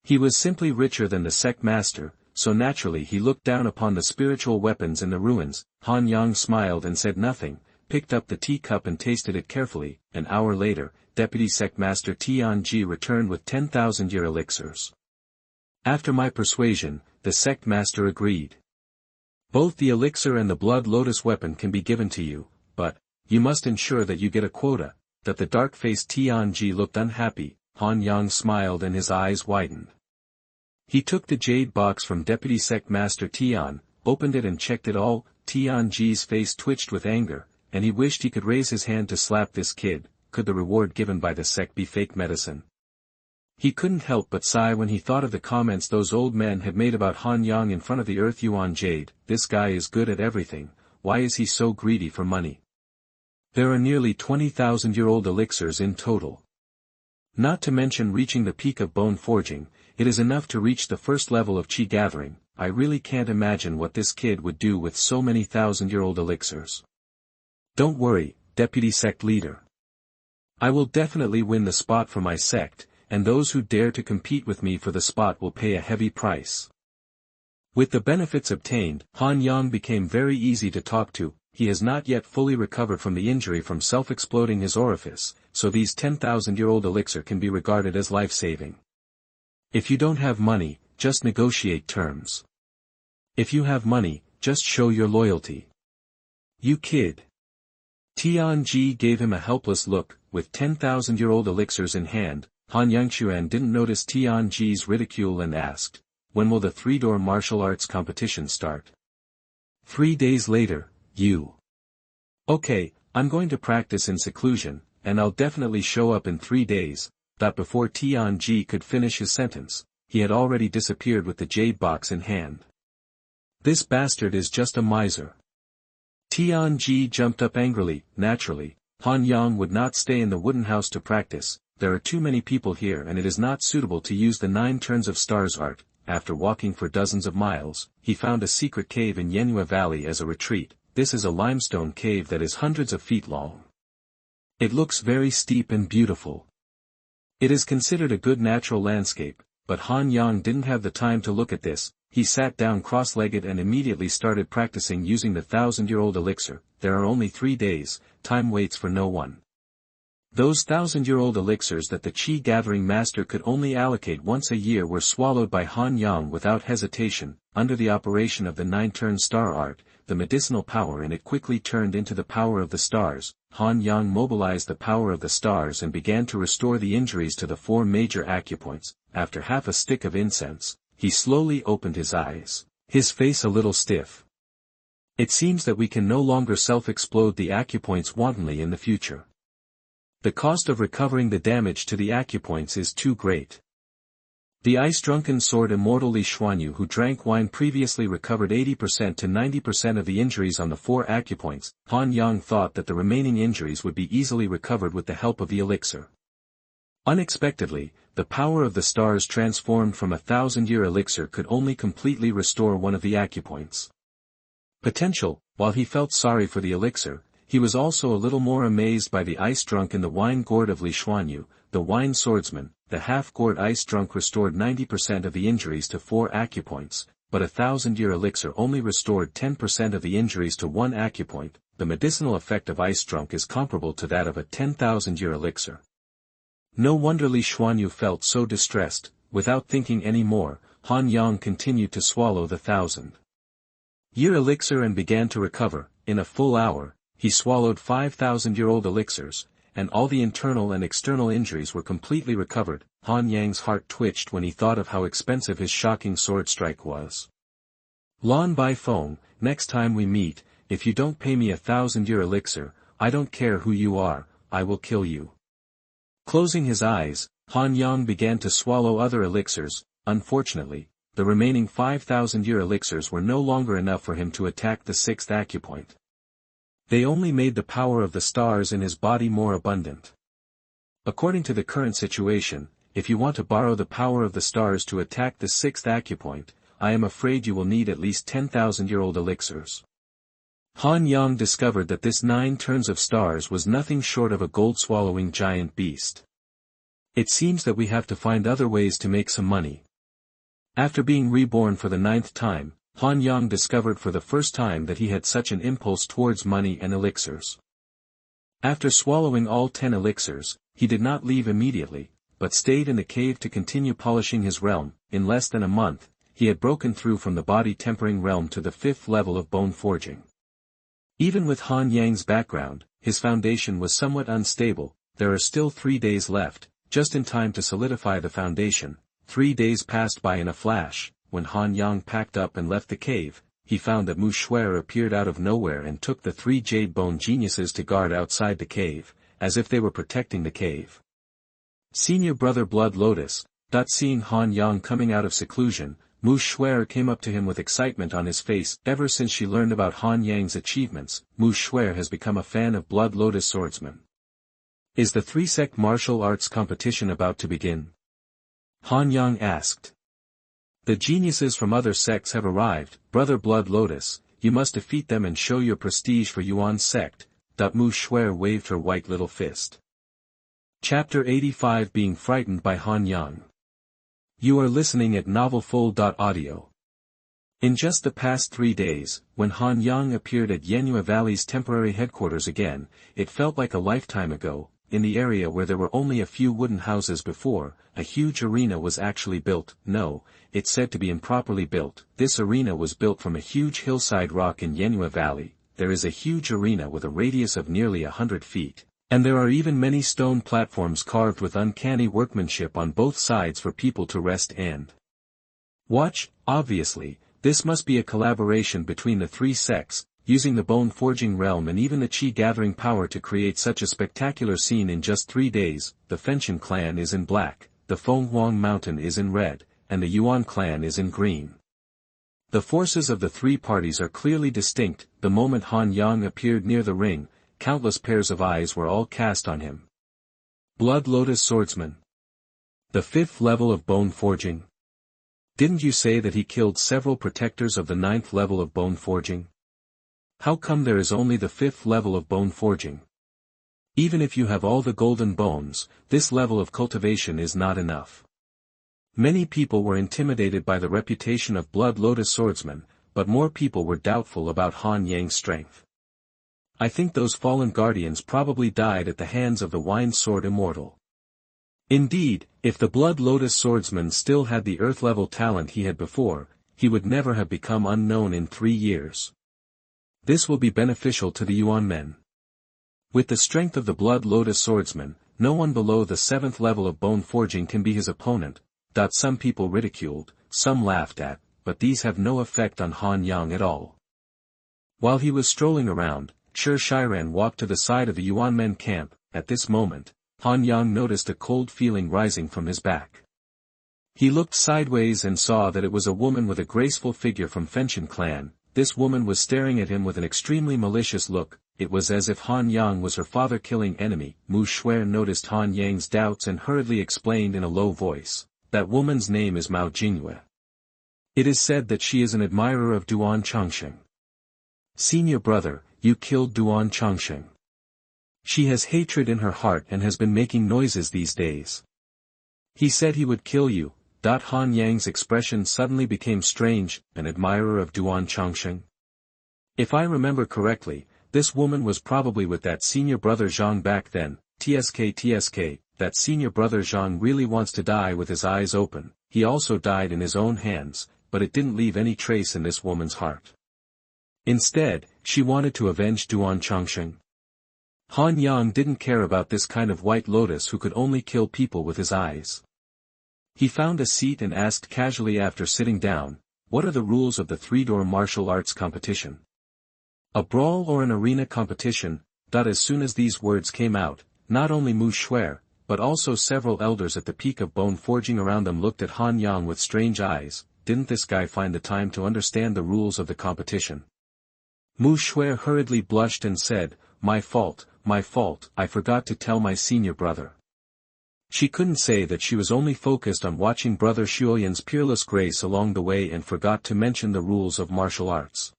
He was simply richer than the sect master, so naturally he looked down upon the spiritual weapons in the ruins. Han Yang smiled and said nothing, picked up the teacup and tasted it carefully. An hour later, Deputy Sect Master Tianji returned with 10,000-year elixirs. After my persuasion, the sect master agreed. Both the elixir and the blood lotus weapon can be given to you, but you must ensure that you get a quota. That the dark-faced Tianji looked unhappy. Han Yang smiled and his eyes widened. He took the jade box from Deputy Sect Master Tian, opened it and checked it all. Tianji's face twitched with anger, and he wished he could raise his hand to slap this kid. Could the reward given by the sect be fake medicine? He couldn't help but sigh when he thought of the comments those old men had made about Han Yang in front of the Earth Yuan Jade. This guy is good at everything, why is he so greedy for money? There are nearly 20,000-year-old elixirs in total. Not to mention reaching the peak of bone forging, it is enough to reach the first level of chi gathering. I really can't imagine what this kid would do with so many thousand-year-old elixirs. Don't worry, Deputy Sect Leader. I will definitely win the spot for my sect, and those who dare to compete with me for the spot will pay a heavy price. With the benefits obtained, Han Yang became very easy to talk to. He has not yet fully recovered from the injury from self-exploding his orifice, so these 10,000-year-old elixir can be regarded as life-saving. If you don't have money, just negotiate terms. If you have money, just show your loyalty. You kid. Tianji gave him a helpless look. With 10,000-year-old elixirs in hand, Han Yangchuan didn't notice Tianji's ridicule and asked, "When will the three-door martial arts competition start?" 3 days later, you. Okay, I'm going to practice in seclusion, and I'll definitely show up in 3 days. Before Tianji could finish his sentence, he had already disappeared with the jade box in hand. This bastard is just a miser. Tianji jumped up angrily. Naturally, Han Yang would not stay in the wooden house to practice. There are too many people here and it is not suitable to use the 9 turns of stars art. After walking for dozens of miles, he found a secret cave in Yanhua Valley as a retreat. This is a limestone cave that is hundreds of feet long. It looks very steep and beautiful. It is considered a good natural landscape, but Han Yang didn't have the time to look at this. He sat down cross-legged and immediately started practicing using the 1,000-year-old elixir. There are only 3 days, time waits for no one. Those 1,000-year-old elixirs that the Qi-gathering master could only allocate once a year were swallowed by Han Yang without hesitation. Under the operation of the 9-turn star art, the medicinal power in it quickly turned into the power of the stars. Han Yang mobilized the power of the stars and began to restore the injuries to the 4 major acupoints. After half a stick of incense, he slowly opened his eyes, his face a little stiff. It seems that we can no longer self-explode the acupoints wantonly in the future. The cost of recovering the damage to the acupoints is too great. The ice-drunken sword immortal Li Xuanyu who drank wine previously recovered 80% to 90% of the injuries on the 4 acupoints. Han Yang thought that the remaining injuries would be easily recovered with the help of the elixir. Unexpectedly, the power of the stars transformed from a 1,000-year elixir could only completely restore one of the acupoints. Potential. While he felt sorry for the elixir, he was also a little more amazed by the ice drunk in the wine gourd of Li Xuanyu, the wine swordsman. The half-gourd ice drunk restored 90% of the injuries to 4 acupoints, but a 1,000-year elixir only restored 10% of the injuries to 1 acupoint. The medicinal effect of ice drunk is comparable to that of a 10,000-year elixir. No wonder Li Xuanyu felt so distressed. Without thinking any more, Han Yang continued to swallow the 1,000-year elixir and began to recover. In a full hour, he swallowed 5,000-year-old elixirs, and all the internal and external injuries were completely recovered. Han Yang's heart twitched when he thought of how expensive his shocking sword strike was. Lan Bai Feng, next time we meet, if you don't pay me 1,000-year elixir, I don't care who you are, I will kill you. Closing his eyes, Han Yang began to swallow other elixirs. Unfortunately, the remaining 5,000-year elixirs were no longer enough for him to attack the 6th acupoint. They only made the power of the stars in his body more abundant. According to the current situation, if you want to borrow the power of the stars to attack the 6th acupoint, I am afraid you will need at least 10,000-year-old elixirs. Han Yang discovered that this 9 turns of stars was nothing short of a gold-swallowing giant beast. It seems that we have to find other ways to make some money. After being reborn for the 9th time, Han Yang discovered for the first time that he had such an impulse towards money and elixirs. After swallowing all 10 elixirs, he did not leave immediately, but stayed in the cave to continue polishing his realm. In less than a month, he had broken through from the body-tempering realm to the 5th level of bone forging. Even with Han Yang's background, his foundation was somewhat unstable. There are still 3 days left, just in time to solidify the foundation. 3 days passed by in a flash. When Han Yang packed up and left the cave, he found that Mu Shuer appeared out of nowhere and took the 3 jade bone geniuses to guard outside the cave, as if they were protecting the cave. Senior brother Blood Lotus, seeing Han Yang coming out of seclusion, Mu Shuer came up to him with excitement on his face. Ever since she learned about Han Yang's achievements, Mu Shuer has become a fan of Blood Lotus swordsman. Is the 3-sect martial arts competition about to begin? Han Yang asked. The geniuses from other sects have arrived, Brother Blood Lotus, you must defeat them and show your prestige for Yuan's sect. Mu Shuer waved her white little fist. Chapter 85 Being Frightened by Han Yang. You are listening at novelfull.audio. In just the past 3 days, when Han Yang appeared at Yanhua Valley's temporary headquarters again, it felt like a lifetime ago. In the area where there were only a few wooden houses before, a huge arena was actually built. No, it's said to be improperly built. This arena was built from a huge hillside rock in Yanhua Valley. there is a huge arena with a radius of nearly 100 feet, and there are even many stone platforms carved with uncanny workmanship on both sides for people to rest and watch. Obviously, this must be a collaboration between the three sects, using the bone-forging realm and even the chi-gathering power to create such a spectacular scene in just 3 days. The Fenchen clan is in black, the Fenghuang mountain is in red, and the Yuan clan is in green. The forces of the three parties are clearly distinct. The moment Han Yang appeared near the ring, countless pairs of eyes were all cast on him. Blood Lotus Swordsman. The 5th level of bone forging. Didn't you say that he killed several protectors of the 9th level of bone forging? How come there is only the 5th level of bone forging? Even if you have all the golden bones, this level of cultivation is not enough. Many people were intimidated by the reputation of Blood Lotus Swordsman, but more people were doubtful about Han Yang's strength. I think those fallen guardians probably died at the hands of the Wine Sword Immortal. Indeed, if the Blood Lotus Swordsman still had the Earth-level talent he had before, he would never have become unknown in 3 years. This will be beneficial to the Yuanmen. With the strength of the Blood Lotus Swordsman, no one below the 7th level of bone forging can be his opponent. Some people ridiculed, some laughed at, but these have no effect on Han Yang at all. While he was strolling around, Shi Shiran walked to the side of the Yuanmen camp. At this moment, Han Yang noticed a cold feeling rising from his back. He looked sideways and saw that it was a woman with a graceful figure from Fenchen clan. This woman was staring at him with an extremely malicious look. It was as if Han Yang was her father-killing enemy. Mu Shuer noticed Han Yang's doubts and hurriedly explained in a low voice, "That woman's name is Mao Jingyue. It is said that she is an admirer of Duan Changsheng. Senior brother, you killed Duan Changsheng. She has hatred in her heart and has been making noises these days. He said he would kill you." Han Yang's expression suddenly became strange. An admirer of Duan Changsheng? If I remember correctly, this woman was probably with that senior brother Zhang back then. TSK, that senior brother Zhang really wants to die with his eyes open. He also died in his own hands, but it didn't leave any trace in this woman's heart. Instead, she wanted to avenge Duan Changsheng. Han Yang didn't care about this kind of white lotus who could only kill people with his eyes. He found a seat and asked casually after sitting down, "What are the rules of the three-door martial arts competition? A brawl or an arena competition?" As soon as these words came out, not only Mu Shuer, but also several elders at the peak of bone forging around them looked at Han Yang with strange eyes. Didn't this guy find the time to understand the rules of the competition? Mu Shuer hurriedly blushed and said, my fault, I forgot to tell my senior brother." She couldn't say that she was only focused on watching Brother Shuoyan's peerless grace along the way and forgot to mention the rules of martial arts.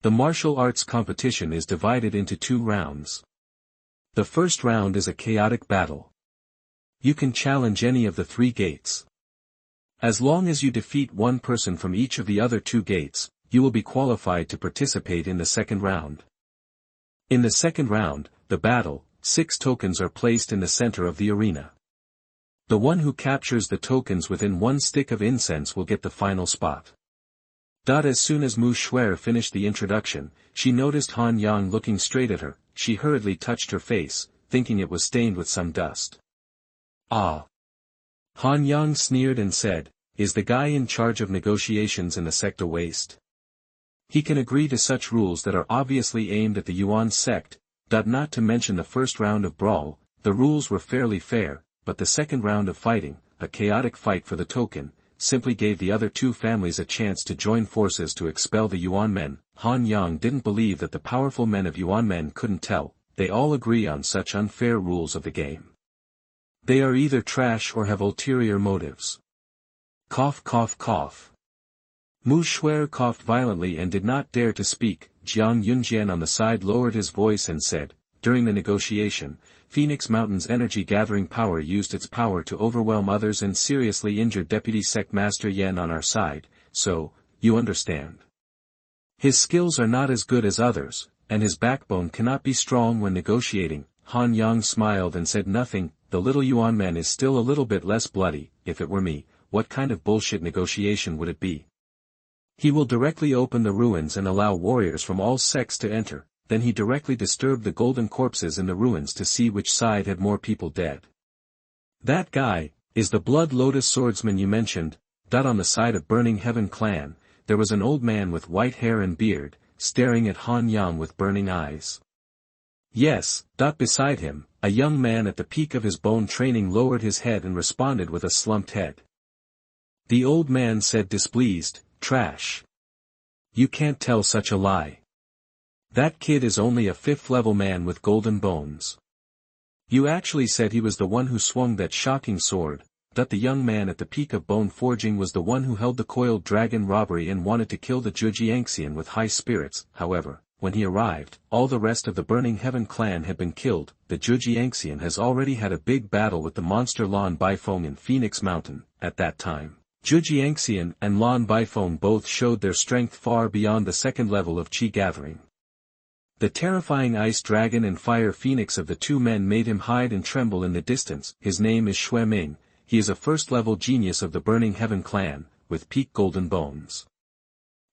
The martial arts competition is divided into 2 rounds. The first round is a chaotic battle. You can challenge any of the 3 gates. As long as you defeat one person from each of the other 2 gates, you will be qualified to participate in the second round. In the second round, the battle, 6 tokens are placed in the center of the arena. The one who captures the tokens within 1 stick of incense will get the final spot. As soon as Mu Shuer finished the introduction, she noticed Han Yang looking straight at her. She hurriedly touched her face, thinking it was stained with some dust. "Ah." Han Yang sneered and said, "Is the guy in charge of negotiations in the sect a waste? He can agree to such rules that are obviously aimed at the Yuan sect." Not to mention the first round of brawl, the rules were fairly fair, but the second round of fighting, a chaotic fight for the token, simply gave the other 2 families a chance to join forces to expel the Yuanmen. Han Yang didn't believe that the powerful men of Yuanmen couldn't tell. They all agree on such unfair rules of the game. They are either trash or have ulterior motives. Cough cough cough. Mu Shuer coughed violently and did not dare to speak. Jiang Yunjian on the side lowered his voice and said, "During the negotiation, Phoenix Mountain's energy-gathering power used its power to overwhelm others and seriously injured Deputy Sect Master Yan on our side, so, you understand. His skills are not as good as others, and his backbone cannot be strong when negotiating." Han Yang smiled and said nothing. "The little Yuanman is still a little bit less bloody. If it were me, what kind of bullshit negotiation would it be?" He will directly open the ruins and allow warriors from all sects to enter, then he directly disturbed the golden corpses in the ruins to see which side had more people dead. That guy is the Blood Lotus swordsman you mentioned. On the side of Burning Heaven clan, there was an old man with white hair and beard, staring at Han Yang with burning eyes. Yes. Beside him, a young man at the peak of his bone training lowered his head and responded with a slumped head. The old man said displeased, "Trash. You can't tell such a lie. That kid is only a 5th level man with golden bones. You actually said he was the one who swung that shocking sword." The young man at the peak of bone forging was the one who held the coiled dragon robbery and wanted to kill the Xianxian with high spirits. However, when he arrived, all the rest of the Burning Heaven clan had been killed. The Xianxian has already had a big battle with the monster Lan Baifeng in Phoenix Mountain. At that time, Xianxian and Lan Baifeng both showed their strength far beyond the 2nd level of Qi gathering. The terrifying ice dragon and fire phoenix of the two men made him hide and tremble in the distance. His name is Yuanmen. He is a 1st-level genius of the Burning Heaven clan, with peak golden bones.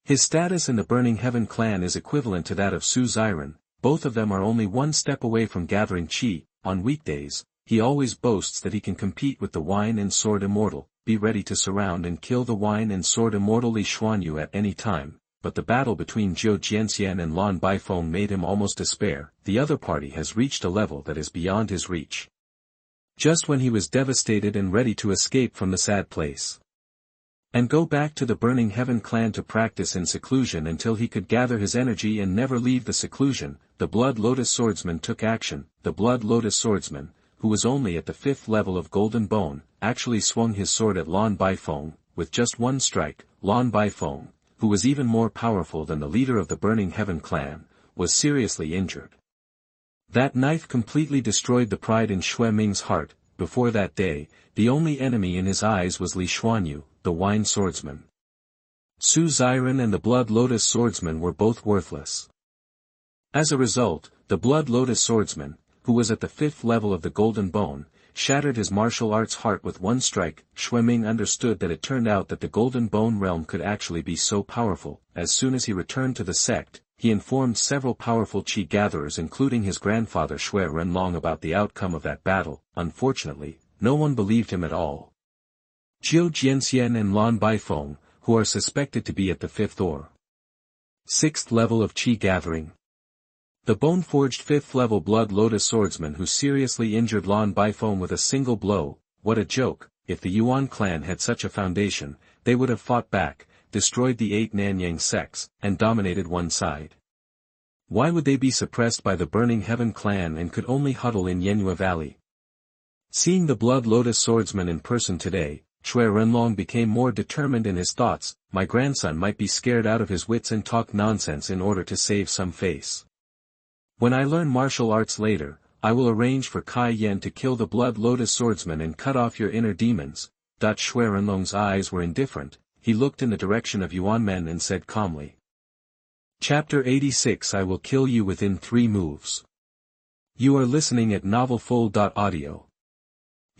His status in the Burning Heaven clan is equivalent to that of Su Xiren. Both of them are only one step away from gathering Qi. On weekdays, he always boasts that he can compete with the Wine and Sword Immortal. Be ready to surround and kill the Wine and Sword Immortal Li Xuanyu at any time. But the battle between Zhou Jianxian and Lan Baifeng made him almost despair. The other party has reached a level that is beyond his reach. Just when he was devastated and ready to escape from the sad place and go back to the Burning Heaven clan to practice in seclusion until he could gather his energy and never leave the seclusion, the Blood Lotus swordsman took action. The Blood Lotus swordsman, who was only at the 5th level of Golden Bone, actually swung his sword at Lan Baifeng. With just one strike, Lan Baifeng, who was even more powerful than the leader of the Burning Heaven clan, was seriously injured. That knife completely destroyed the pride in Yuanmen's heart. Before that day, the only enemy in his eyes was Li Xuanyu, the Wine swordsman. Su Xiren and the Blood Lotus swordsman were both worthless. As a result, the Blood Lotus swordsman, who was at the 5th level of the Golden Bone, shattered his martial arts heart with one strike. Yuanmen understood that it turned out that the Golden Bone realm could actually be so powerful. As soon as he returned to the sect, he informed several powerful Qi gatherers including his grandfather Shui Renlong about the outcome of that battle. Unfortunately, no one believed him at all. Zhou Jianxian and Lan Baifeng, who are suspected to be at the 5th or 6th level of Qi gathering. The bone-forged 5th level Blood Lotus swordsman who seriously injured Lan Baifeng with a single blow. What a joke! If the Yuan clan had such a foundation, they would have fought back, destroyed the 8 Nanyang sects, and dominated one side. Why would they be suppressed by the Burning Heaven clan and could only huddle in Yanhua Valley? Seeing the Blood Lotus swordsman in person today, Shui Renlong became more determined in his thoughts. My grandson might be scared out of his wits and talk nonsense in order to save some face. When I learn martial arts later, I will arrange for Kai Yan to kill the Blood Lotus swordsman and cut off your inner demons. Shui Renlong's eyes were indifferent. He looked in the direction of Yuanmen and said calmly. Chapter 86 I will kill you within 3 moves. You are listening at novelfull.audio.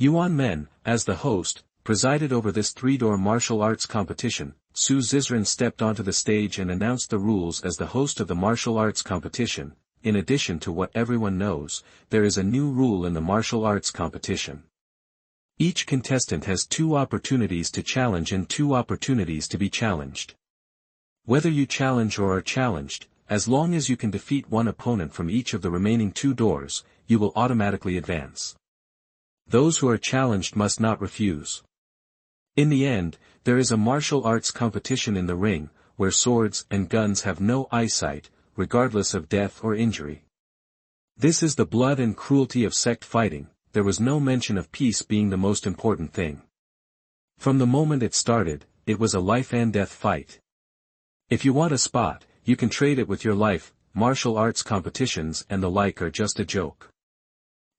Yuanmen, as the host, presided over this 3-door martial arts competition. Su Zizren stepped onto the stage and announced the rules as the host of the martial arts competition. In addition to what everyone knows, there is a new rule in the martial arts competition. Each contestant has 2 opportunities to challenge and 2 opportunities to be challenged. Whether you challenge or are challenged, as long as you can defeat one opponent from each of the remaining 2 doors, you will automatically advance. Those who are challenged must not refuse. In the end, there is a martial arts competition in the ring, where swords and guns have no eyesight, regardless of death or injury. This is the blood and cruelty of sect fighting. There was no mention of peace being the most important thing. From the moment it started, it was a life and death fight. If you want a spot, you can trade it with your life. Martial arts competitions and the like are just a joke.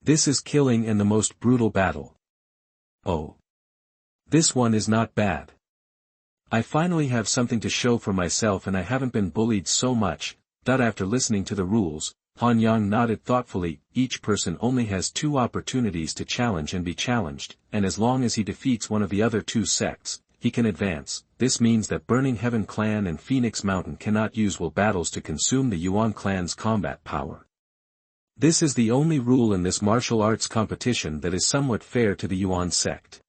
This is killing and the most brutal battle. Oh. This one is not bad. I finally have something to show for myself and I haven't been bullied so much. After listening to the rules, Han Yang nodded thoughtfully. Each person only has 2 opportunities to challenge and be challenged, and as long as he defeats one of the other 2 sects, he can advance. This means that Burning Heaven Clan and Phoenix Mountain cannot use will battles to consume the Yuan clan's combat power. This is the only rule in this martial arts competition that is somewhat fair to the Yuan sect.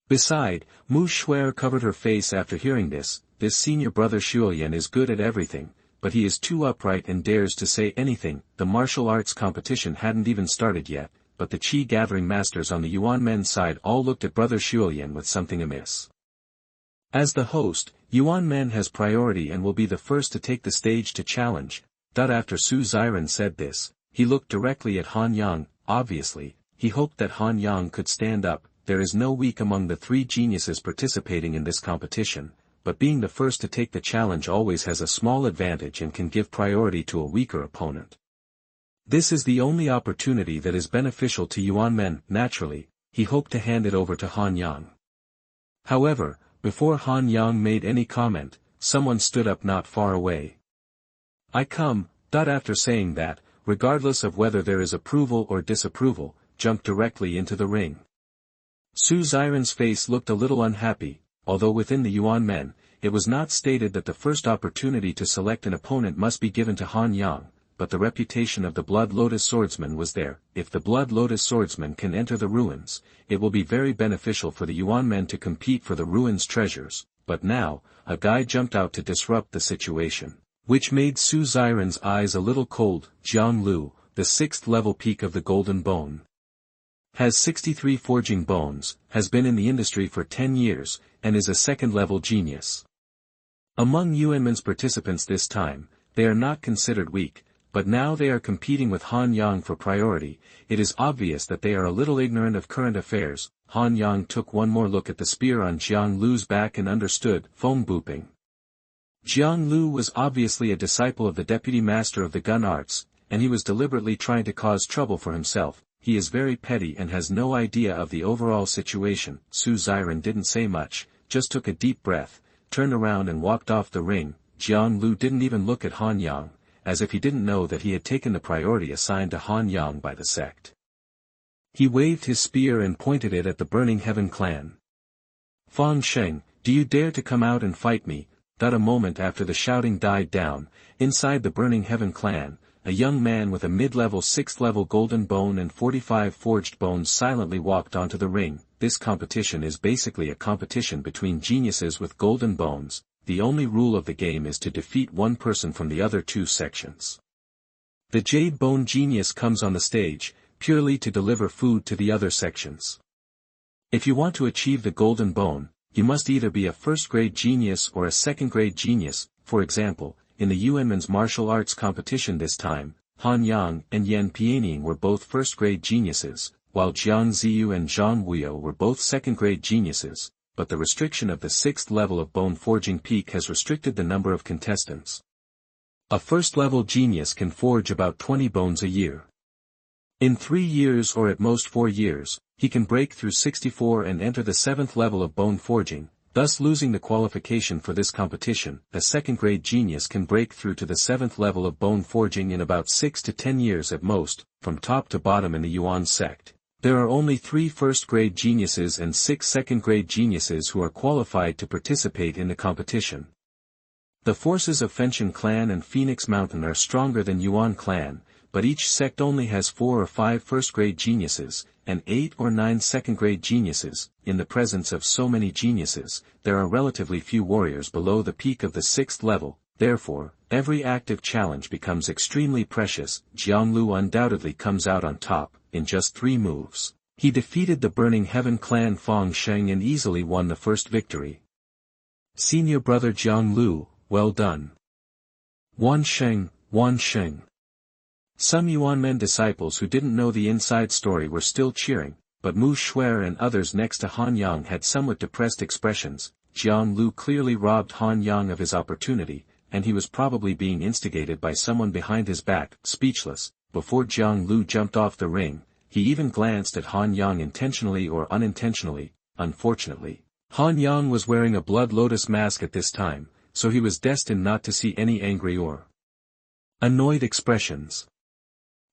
Beside, Mu Shuer covered her face after hearing this. This senior brother Xuelian is good at everything, but he is too upright and dares to say anything. The martial arts competition hadn't even started yet, but the Qi gathering masters on the Yuanmen side all looked at brother Xuelian with something amiss. As the host, Yuanmen has priority and will be the first to take the stage to challenge. After Su Xiren said this, he looked directly at Han Yang. Obviously, he hoped that Han Yang could stand up. There is no weak among the three geniuses participating in this competition, but being the first to take the challenge always has a small advantage and can give priority to a weaker opponent. This is the only opportunity that is beneficial to Yuanmen. Naturally, he hoped to hand it over to Han Yang. However, before Han Yang made any comment, someone stood up not far away. "I come," after saying that, regardless of whether there is approval or disapproval, jumped directly into the ring. Su Xiren's face looked a little unhappy. Although within the Yuanmen, it was not stated that the first opportunity to select an opponent must be given to Han Yang, but the reputation of the Blood Lotus Swordsman was there. If the Blood Lotus Swordsman can enter the ruins, it will be very beneficial for the Yuanmen to compete for the ruins' treasures. But now, a guy jumped out to disrupt the situation, which made Su Xiren's eyes a little cold. Jiang Lu, the 6th level peak of the Golden Bone. Has 63 forging bones, has been in the industry for 10 years, and is a 2nd-level genius. Among Yuanmen's participants this time, they are not considered weak, but now they are competing with Han Yang for priority. It is obvious that they are a little ignorant of current affairs. Han Yang took one more look at the spear on Jiang Lu's back and understood. Phone booping. Jiang Lu was obviously a disciple of the deputy master of the gun arts, and he was deliberately trying to cause trouble for himself. He is very petty and has no idea of the overall situation. Su Xiren didn't say much, just took a deep breath, turned around and walked off the ring. Jiang Lu didn't even look at Han Yang, as if he didn't know that he had taken the priority assigned to Han Yang by the sect. He waved his spear and pointed it at the Burning Heaven clan. "Fang Sheng, do you dare to come out and fight me?" A moment after the shouting died down, inside the Burning Heaven clan, a young man with a mid-level 6th-level golden bone and 45 forged bones silently walked onto the ring. This competition is basically a competition between geniuses with golden bones. The only rule of the game is to defeat one person from the other two sections. The Jade Bone Genius comes on the stage, purely to deliver food to the other sections. If you want to achieve the Golden Bone, you must either be a first-grade genius or a second-grade genius. For example, in the Yuanmen's martial arts competition this time, Han Yang and Yan Pianing were both first-grade geniuses, while Jiang Ziyu and Zhang Wuyo were both second-grade geniuses, but the restriction of the 6th level of bone forging peak has restricted the number of contestants. A first-level genius can forge about 20 bones a year. In 3 years or at most 4 years, he can break through 64 and enter the 7th level of bone forging, thus losing the qualification for this competition. A second-grade genius can break through to the 7th level of bone forging in about 6 to 10 years at most. From top to bottom in the Yuan sect, there are only 3 first-grade geniuses and 6 second-grade geniuses who are qualified to participate in the competition. The forces of Fenshin clan and Phoenix Mountain are stronger than Yuan clan, but each sect only has 4 or 5 first-grade geniuses, and 8 or 9 second-grade geniuses. In the presence of so many geniuses, there are relatively few warriors below the peak of the 6th level. Therefore, every active challenge becomes extremely precious. Jiang Lu undoubtedly comes out on top. In just 3 moves, he defeated the Burning Heaven clan Fang Sheng and easily won the first victory. Senior brother Jiang Lu, well done. Wan Sheng, Wan Sheng. Some Yuanmen disciples who didn't know the inside story were still cheering, but Mu Shuer and others next to Han Yang had somewhat depressed expressions. Jiang Lu clearly robbed Han Yang of his opportunity, and he was probably being instigated by someone behind his back. Speechless, before Jiang Lu jumped off the ring, he even glanced at Han Yang intentionally or unintentionally. Unfortunately, Han Yang was wearing a Blood Lotus mask at this time, so he was destined not to see any angry or annoyed expressions.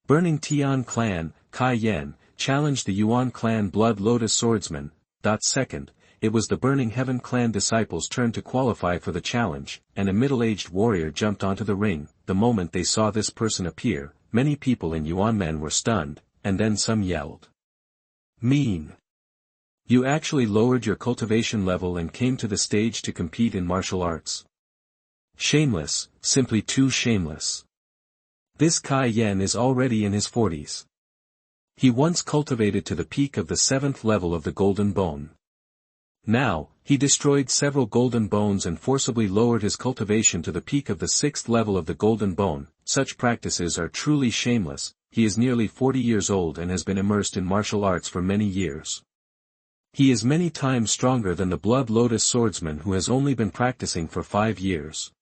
Burning Tian clan, Kai Yan, challenged the Yuan clan Blood Lotus swordsman. Second, it was the Burning Heaven clan disciples' turn to qualify for the challenge, and a middle-aged warrior jumped onto the ring. The moment they saw this person appear, many people in Yuanmen were stunned, and then some yelled. "Mean! You actually lowered your cultivation level and came to the stage to compete in martial arts. Shameless, simply too shameless. This Kai Yan is already in his 40s. He once cultivated to the peak of the 7th level of the Golden Bone. Now, he destroyed several Golden Bones and forcibly lowered his cultivation to the peak of the 6th level of the Golden Bone. Such practices are truly shameless. He is nearly 40 years old and has been immersed in martial arts for many years. He is many times stronger than the Blood Lotus swordsman who has only been practicing for 5 years.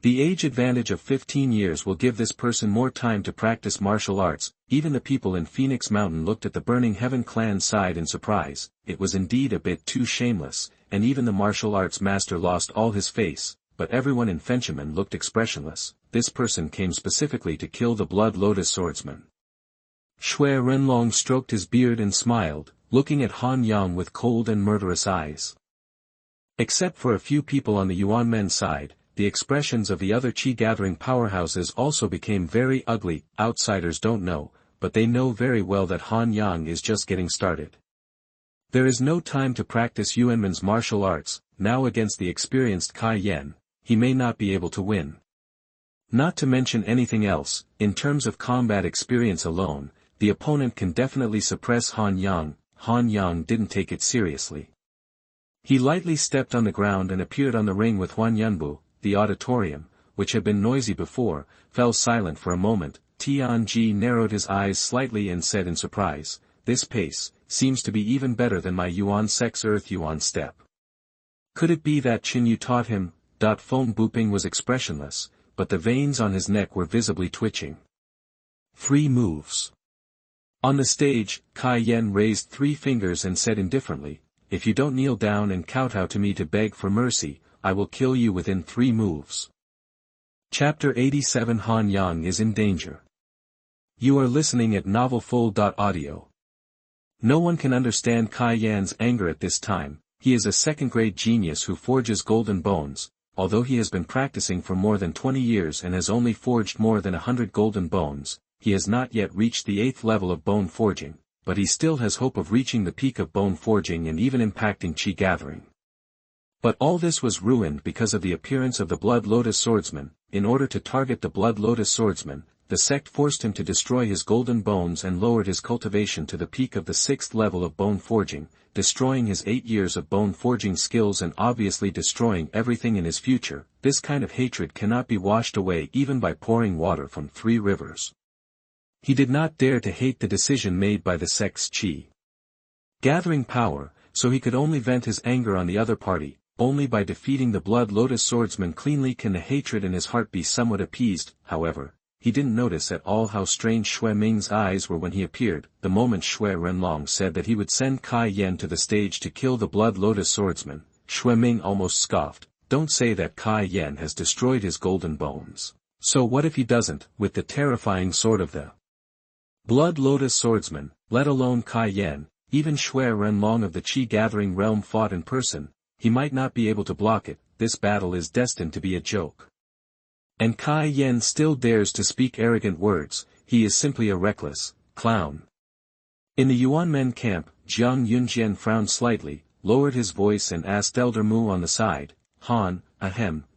The age advantage of 15 years will give this person more time to practice martial arts." Even the people in Phoenix Mountain looked at the Burning Heaven clan side in surprise. It was indeed a bit too shameless, and even the martial arts master lost all his face, but everyone in Fenchaman looked expressionless. This person came specifically to kill the Blood Lotus swordsman. Shui Renlong stroked his beard and smiled, looking at Han Yang with cold and murderous eyes. Except for a few people on the Yuanmen side, the expressions of the other Qi-gathering powerhouses also became very ugly. Outsiders don't know, but they know very well that Han Yang is just getting started. There is no time to practice Yuanmen's martial arts. Now against the experienced Kai Yan, he may not be able to win. Not to mention anything else, in terms of combat experience alone, the opponent can definitely suppress Han Yang. Han Yang didn't take it seriously. He lightly stepped on the ground and appeared on the ring with Huan Yunbu. The auditorium, which had been noisy before, fell silent for a moment. Tianji narrowed his eyes slightly and said in surprise, "This pace seems to be even better than my Yuan Sex Earth Yuan step. Could it be that Qin Yu taught him?" Phone Buping was expressionless, but the veins on his neck were visibly twitching. 3 moves. On the stage, Kai Yan raised 3 fingers and said indifferently, "If you don't kneel down and kowtow to me to beg for mercy, I will kill you within 3 moves." Chapter 87 Han Yang is in danger. You are listening at novelfull.audio. No one can understand Kai Yan's anger at this time. He is a second-grade genius who forges golden bones. Although he has been practicing for more than 20 years and has only forged more than 100 golden bones, he has not yet reached the 8th level of bone forging, but he still has hope of reaching the peak of bone forging and even impacting Qi gathering. But all this was ruined because of the appearance of the Blood Lotus swordsman. In order to target the Blood Lotus swordsman, the sect forced him to destroy his golden bones and lowered his cultivation to the peak of the 6th level of bone forging, destroying his 8 years of bone forging skills and obviously destroying everything in his future. This kind of hatred cannot be washed away even by pouring water from 3 rivers. He did not dare to hate the decision made by the sect's Qi gathering power, so he could only vent his anger on the other party. Only by defeating the Blood Lotus swordsman cleanly can the hatred in his heart be somewhat appeased. However, he didn't notice at all how strange Shui Ming's eyes were when he appeared. The moment Shui Renlong said that he would send Kai Yan to the stage to kill the Blood Lotus swordsman, Shui Ming almost scoffed. "Don't say that Kai Yan has destroyed his golden bones. So what if he doesn't?" With the terrifying sword of the Blood Lotus swordsman, let alone Kai Yan, even Shui Renlong of the Qi gathering realm fought in person, he might not be able to block it. This battle is destined to be a joke. And Kai Yan still dares to speak arrogant words. He is simply a reckless clown. In the Yuanmen camp, Jiang Yunjian frowned slightly, lowered his voice and asked Elder Mu on the side, "Han,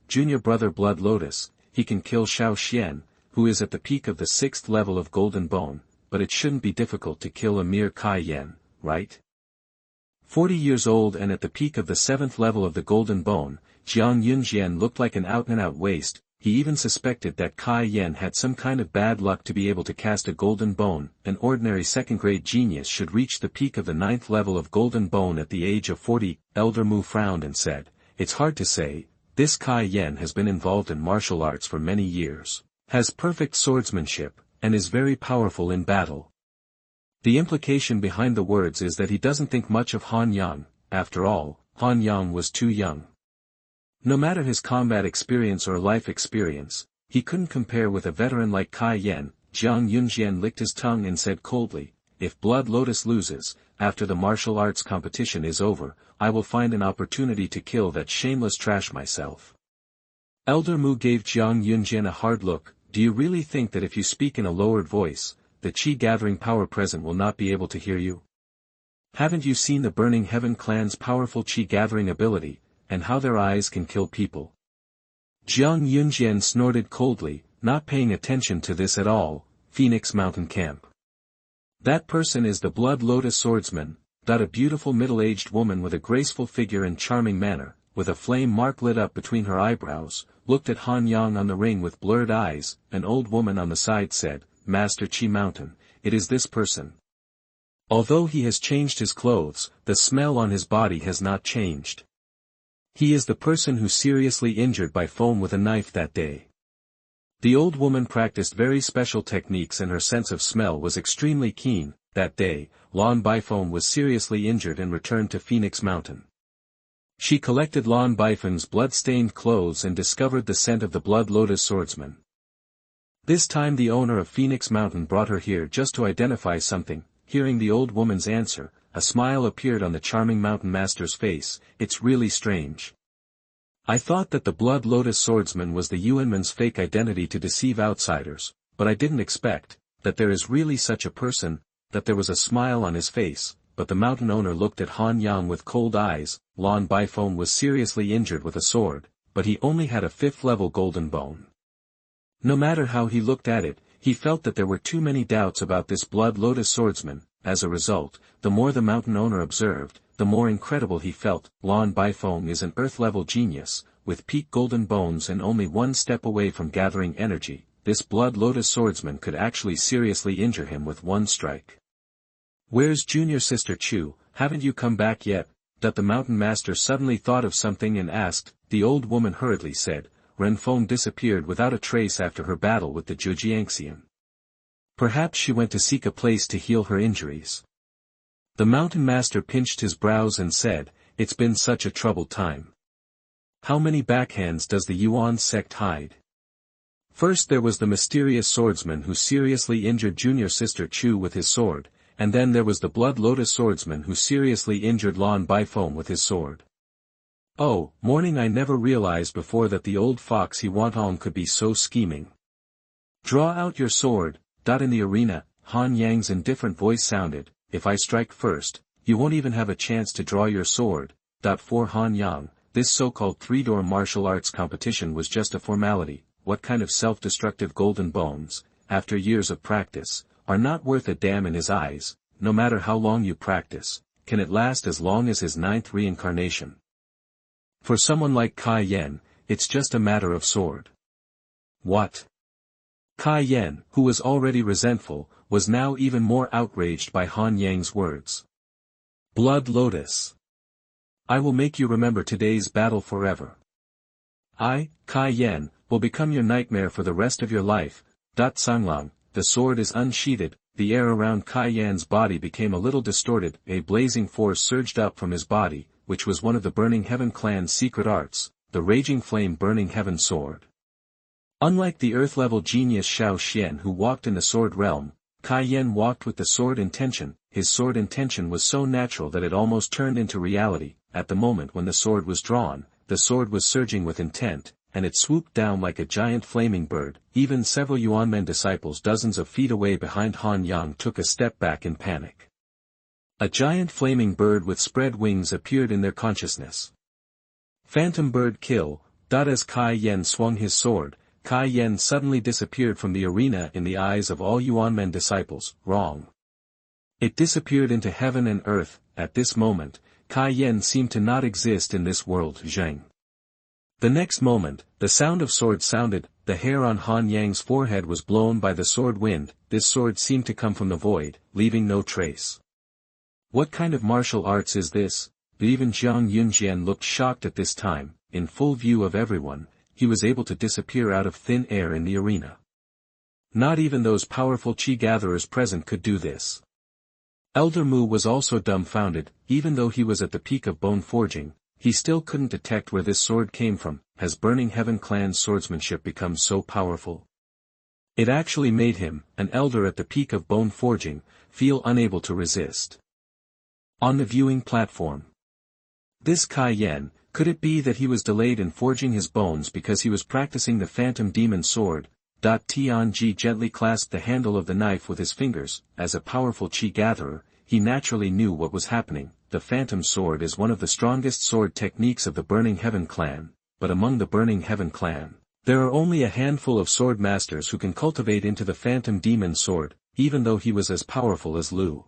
junior brother Blood Lotus, he can kill Xiao Xian, who is at the peak of the 6th level of Golden Bone, but it shouldn't be difficult to kill a mere Kai Yan, right?" 40 years old and at the peak of the 7th level of the Golden Bone, Jiang Yunjian looked like an out-and-out waste. He even suspected that Kai Yan had some kind of bad luck to be able to cast a Golden Bone. An ordinary second-grade genius should reach the peak of the 9th level of Golden Bone at the age of 40. Elder Mu frowned and said, "It's hard to say. This Kai Yan has been involved in martial arts for many years, has perfect swordsmanship, and is very powerful in battle." The implication behind the words is that he doesn't think much of Han Yang. After all, Han Yang was too young. No matter his combat experience or life experience, he couldn't compare with a veteran like Kai Yan. Jiang Yunjian licked his tongue and said coldly, if Blood Lotus loses, after the martial arts competition is over, I will find an opportunity to kill that shameless trash myself. Elder Mu gave Jiang Yunjian a hard look. Do you really think that if you speak in a lowered voice, the Qi-gathering power present will not be able to hear you? Haven't you seen the Burning Heaven clan's powerful Qi-gathering ability, and how their eyes can kill people? Jiang Yunjian snorted coldly, not paying attention to this at all. Phoenix Mountain Camp. That person is the Blood Lotus swordsman, a beautiful middle-aged woman with a graceful figure and charming manner, with a flame mark lit up between her eyebrows, looked at Han Yang on the ring with blurred eyes. An old woman on the side said, Master Qi Mountain, it is this person. Although he has changed his clothes, the smell on his body has not changed. He is the person who seriously injured by foam with a knife that day. The old woman practiced very special techniques and her sense of smell was extremely keen. That day, Lan Bifeng was seriously injured and returned to Phoenix Mountain. She collected Lan Bifeng's blood-stained clothes and discovered the scent of the Blood Lotus swordsman. This time the owner of Phoenix Mountain brought her here just to identify something. Hearing the old woman's answer, a smile appeared on the charming mountain master's face. It's really strange. I thought that the Blood Lotus swordsman was the Yuanmen's fake identity to deceive outsiders, but I didn't expect that there is really such a person. That there was a smile on his face, but the mountain owner looked at Han Yang with cold eyes. Lan Bifeng was seriously injured with a sword, but he only had a 5th-level golden bone. No matter how he looked at it, he felt that there were too many doubts about this Blood Lotus swordsman. As a result, the more the mountain owner observed, the more incredible he felt. Lan Bifeng is an Earth-level genius, with peak golden bones and only one step away from gathering energy. This Blood Lotus swordsman could actually seriously injure him with one strike. Where's junior sister Chu, haven't you come back yet? The mountain master suddenly thought of something and asked. The old woman hurriedly said, Renfeng disappeared without a trace after her battle with the Xianxia. Perhaps she went to seek a place to heal her injuries. The mountain master pinched his brows and said, It's been such a troubled time. How many backhands does the Yuan sect hide? First there was the mysterious swordsman who seriously injured junior sister Chu with his sword, and then there was the Blood Lotus swordsman who seriously injured Lan Bifeng with his sword. Oh, morning, I never realized before that the old fox Yuanmen could be so scheming. Draw out your sword. In the arena, Han Yang's indifferent voice sounded, If I strike first, you won't even have a chance to draw your sword. For Han Yang, this so-called 3-door martial arts competition was just a formality. What kind of self-destructive golden bones, after years of practice, are not worth a damn in his eyes. No matter how long you practice, can it last as long as his 9th reincarnation? For someone like Kai Yan, it's just a matter of sword. What? Kai Yan, who was already resentful, was now even more outraged by Han Yang's words. Blood Lotus. I will make you remember today's battle forever. I, Kai Yan, will become your nightmare for the rest of your life. Sanglang, the sword is unsheathed. The air around Kai Yan's body became a little distorted. A blazing force surged up from his body, which was one of the Burning Heaven clan's secret arts, the Raging Flame Burning Heaven Sword. Unlike the Earth-level genius Xiao Xian who walked in the sword realm, Kai Yan walked with the sword intention. His sword intention was so natural that it almost turned into reality. At the moment when the sword was drawn, the sword was surging with intent, and it swooped down like a giant flaming bird. Even several Yuanmen disciples dozens of feet away behind Han Yang took a step back in panic. A giant flaming bird with spread wings appeared in their consciousness. Phantom bird kill. As Kai Yan swung his sword, Kai Yan suddenly disappeared from the arena in the eyes of all Yuanmen disciples. Wrong. It disappeared into heaven and earth. At this moment, Kai Yan seemed to not exist in this world. Zheng. The next moment, the sound of sword sounded. The hair on Han Yang's forehead was blown by the sword wind. This sword seemed to come from the void, leaving no trace. What kind of martial arts is this? Even Jiang Yunjian looked shocked at this time. In full view of everyone, he was able to disappear out of thin air in the arena. Not even those powerful Qi gatherers present could do this. Elder Mu was also dumbfounded. Even though he was at the peak of bone forging, he still couldn't detect where this sword came from. Has Burning Heaven clan's swordsmanship become so powerful? It actually made him, an elder at the peak of bone forging, feel unable to resist. On the viewing platform. This Kai Yan, could it be that he was delayed in forging his bones because he was practicing the phantom demon sword? Tianji gently clasped the handle of the knife with his fingers. As a powerful chi gatherer, he naturally knew what was happening. The phantom sword is one of the strongest sword techniques of the Burning Heaven clan, but among the Burning Heaven clan, there are only a handful of sword masters who can cultivate into the phantom demon sword, even though he was as powerful as Lu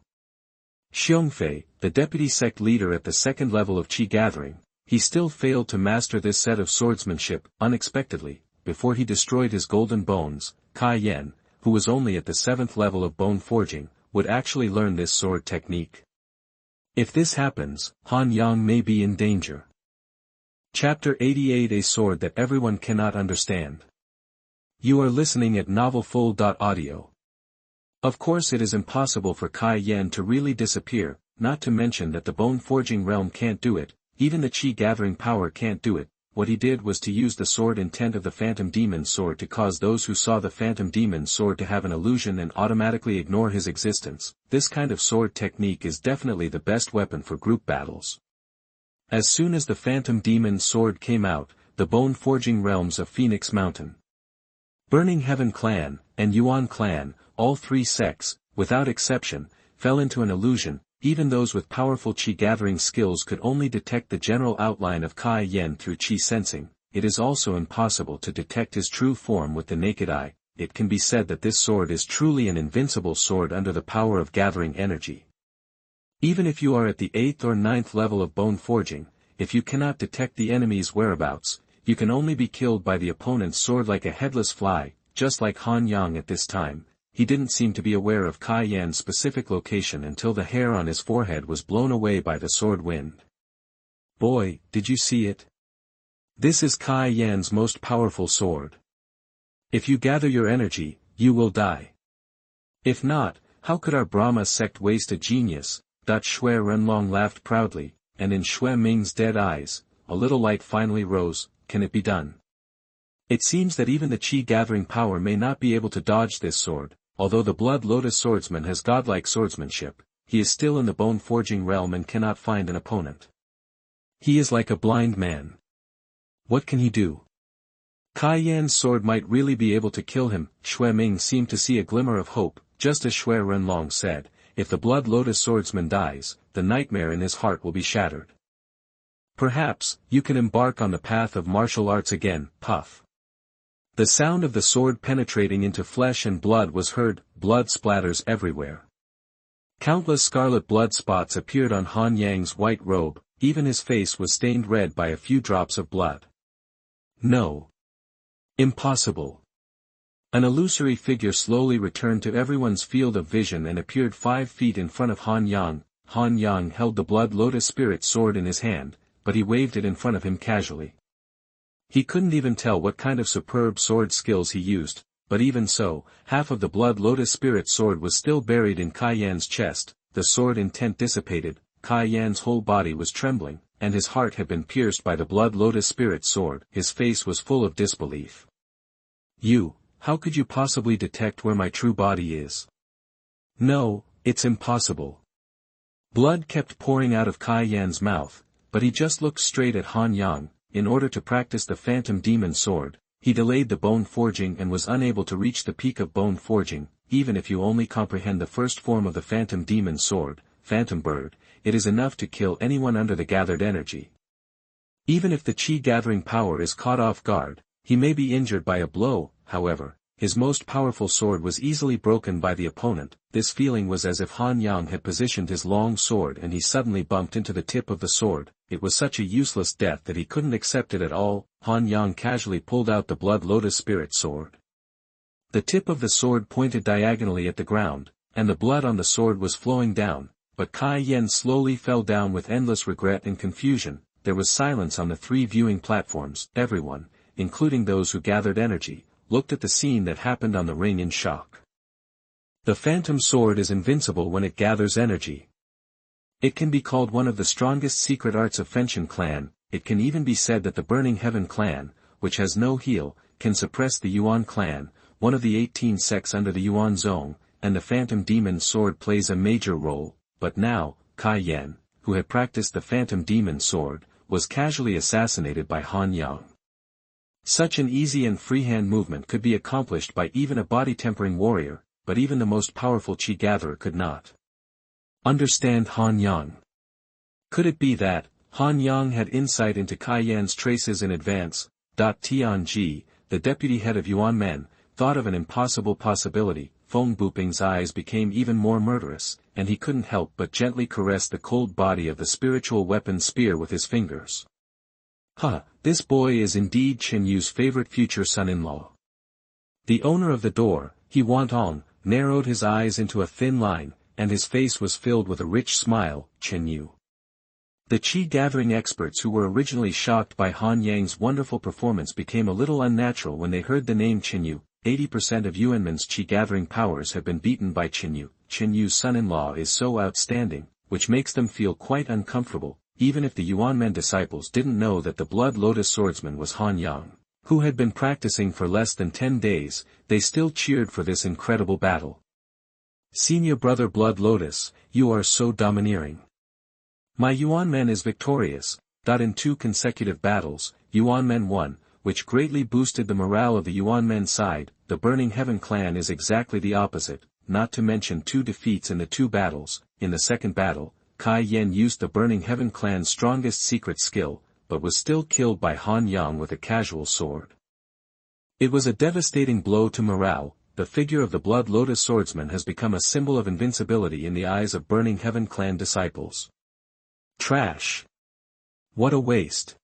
Xiongfei, the deputy sect leader at the second level of chi gathering. He still failed to master this set of swordsmanship. Unexpectedly, before he destroyed his golden bones, Kai Yan, who was only at the 7th level of bone forging, would actually learn this sword technique. If this happens, Han Yang may be in danger. Chapter 88: A sword that everyone cannot understand. You are listening at novelfull.audio. Of course it is impossible for Kai Yan to really disappear, not to mention that the bone forging realm can't do it, even the chi gathering power can't do it. What he did was to use the sword intent of the phantom demon sword to cause those who saw the phantom demon sword to have an illusion and automatically ignore his existence. This kind of sword technique is definitely the best weapon for group battles. As soon as the phantom demon sword came out, the bone forging realms of Phoenix Mountain, Burning Heaven clan, and Yuan clan, all three sects, without exception, fell into an illusion. Even those with powerful chi gathering skills could only detect the general outline of Kai Yan through chi sensing. It is also impossible to detect his true form with the naked eye. It can be said that this sword is truly an invincible sword under the power of gathering energy. Even if you are at the 8th or 9th level of bone forging, if you cannot detect the enemy's whereabouts, you can only be killed by the opponent's sword like a headless fly. Just like Han Yang at this time, he didn't seem to be aware of Kai Yan's specific location until the hair on his forehead was blown away by the sword wind. Boy, did you see it? This is Kai Yan's most powerful sword. If you gather your energy, you will die. If not, how could our Brahma sect waste a genius? Shui Renlong laughed proudly, and in Shui Ming's dead eyes, a little light finally rose. Can it be done? It seems that even the chi gathering power may not be able to dodge this sword. Although the Blood Lotus swordsman has godlike swordsmanship, he is still in the bone forging realm and cannot find an opponent. He is like a blind man. What can he do? Kai Yan's sword might really be able to kill him. Shui Ming seemed to see a glimmer of hope. Just as Shui Renlong said, if the Blood Lotus swordsman dies, the nightmare in his heart will be shattered. Perhaps, you can embark on the path of martial arts again. Puff. The sound of the sword penetrating into flesh and blood was heard. Blood splatters everywhere. Countless scarlet blood spots appeared on Han Yang's white robe. Even his face was stained red by a few drops of blood. No. Impossible. An illusory figure slowly returned to everyone's field of vision and appeared 5 feet in front of Han Yang. Han Yang held the Blood Lotus Spirit sword in his hand, but he waved it in front of him casually. He couldn't even tell what kind of superb sword skills he used, but even so, half of the Blood Lotus Spirit sword was still buried in Kai Yan's chest. The sword intent dissipated, Kai Yan's whole body was trembling, and his heart had been pierced by the Blood Lotus Spirit sword. His face was full of disbelief. How could you possibly detect where my true body is? No, it's impossible. Blood kept pouring out of Kai Yan's mouth, but he just looked straight at Han Yang. In order to practice the phantom demon sword, he delayed the bone forging and was unable to reach the peak of bone forging. Even if you only comprehend the first form of the phantom demon sword, phantom bird, it is enough to kill anyone under the gathered energy. Even if the chi gathering power is caught off guard, he may be injured by a blow. However, his most powerful sword was easily broken by the opponent. This feeling was as if Han Yang had positioned his long sword and he suddenly bumped into the tip of the sword. It was such a useless death that he couldn't accept it at all. Han Yang casually pulled out the Blood Lotus Spirit sword. The tip of the sword pointed diagonally at the ground, and the blood on the sword was flowing down, but Kai Yan slowly fell down with endless regret and confusion. There was silence on the 3 viewing platforms. Everyone, including those who gathered energy, looked at the scene that happened on the ring in shock. The phantom sword is invincible when it gathers energy. It can be called one of the strongest secret arts of Fenshin clan. It can even be said that the Burning Heaven clan, which has no heel, can suppress the Yuan clan, one of the 18 sects under the Yuan zone, and the Phantom Demon Sword plays a major role, but now, Kai Yan, who had practiced the Phantom Demon Sword, was casually assassinated by Han Yang. Such an easy and freehand movement could be accomplished by even a body-tempering warrior, but even the most powerful Qi gatherer could not understand Han Yang. Could it be that Han Yang had insight into Kai Yan's traces in advance? Tianji, the deputy head of Yuanmen, thought of an impossible possibility. Feng Buping's eyes became even more murderous, and he couldn't help but gently caress the cold body of the spiritual weapon spear with his fingers. This boy is indeed Chen Yu's favorite future son-in-law. The owner of the door, He Wantong, narrowed his eyes into a thin line, and his face was filled with a rich smile. Chen Yu. The Qi gathering experts who were originally shocked by Han Yang's wonderful performance became a little unnatural when they heard the name Chen Yu. 80% of Yuanmen's Qi gathering powers have been beaten by Chen Yu. Chen Yu's son-in-law is so outstanding, which makes them feel quite uncomfortable, even if the Yuanmen disciples didn't know that the Blood Lotus swordsman was Han Yang, who had been practicing for less than 10 days, they still cheered for this incredible battle. Senior brother Blood Lotus, you are so domineering. My Yuanmen is victorious. In 2 consecutive battles, Yuanmen won, which greatly boosted the morale of the Yuanmen side. The Burning Heaven clan is exactly the opposite, not to mention 2 defeats in the 2 battles. In the second battle, Kai Yan used the Burning Heaven clan's strongest secret skill, but was still killed by Han Yang with a casual sword. It was a devastating blow to morale. The figure of the Blood Lotus swordsman has become a symbol of invincibility in the eyes of Burning Heaven clan disciples. Trash. What a waste.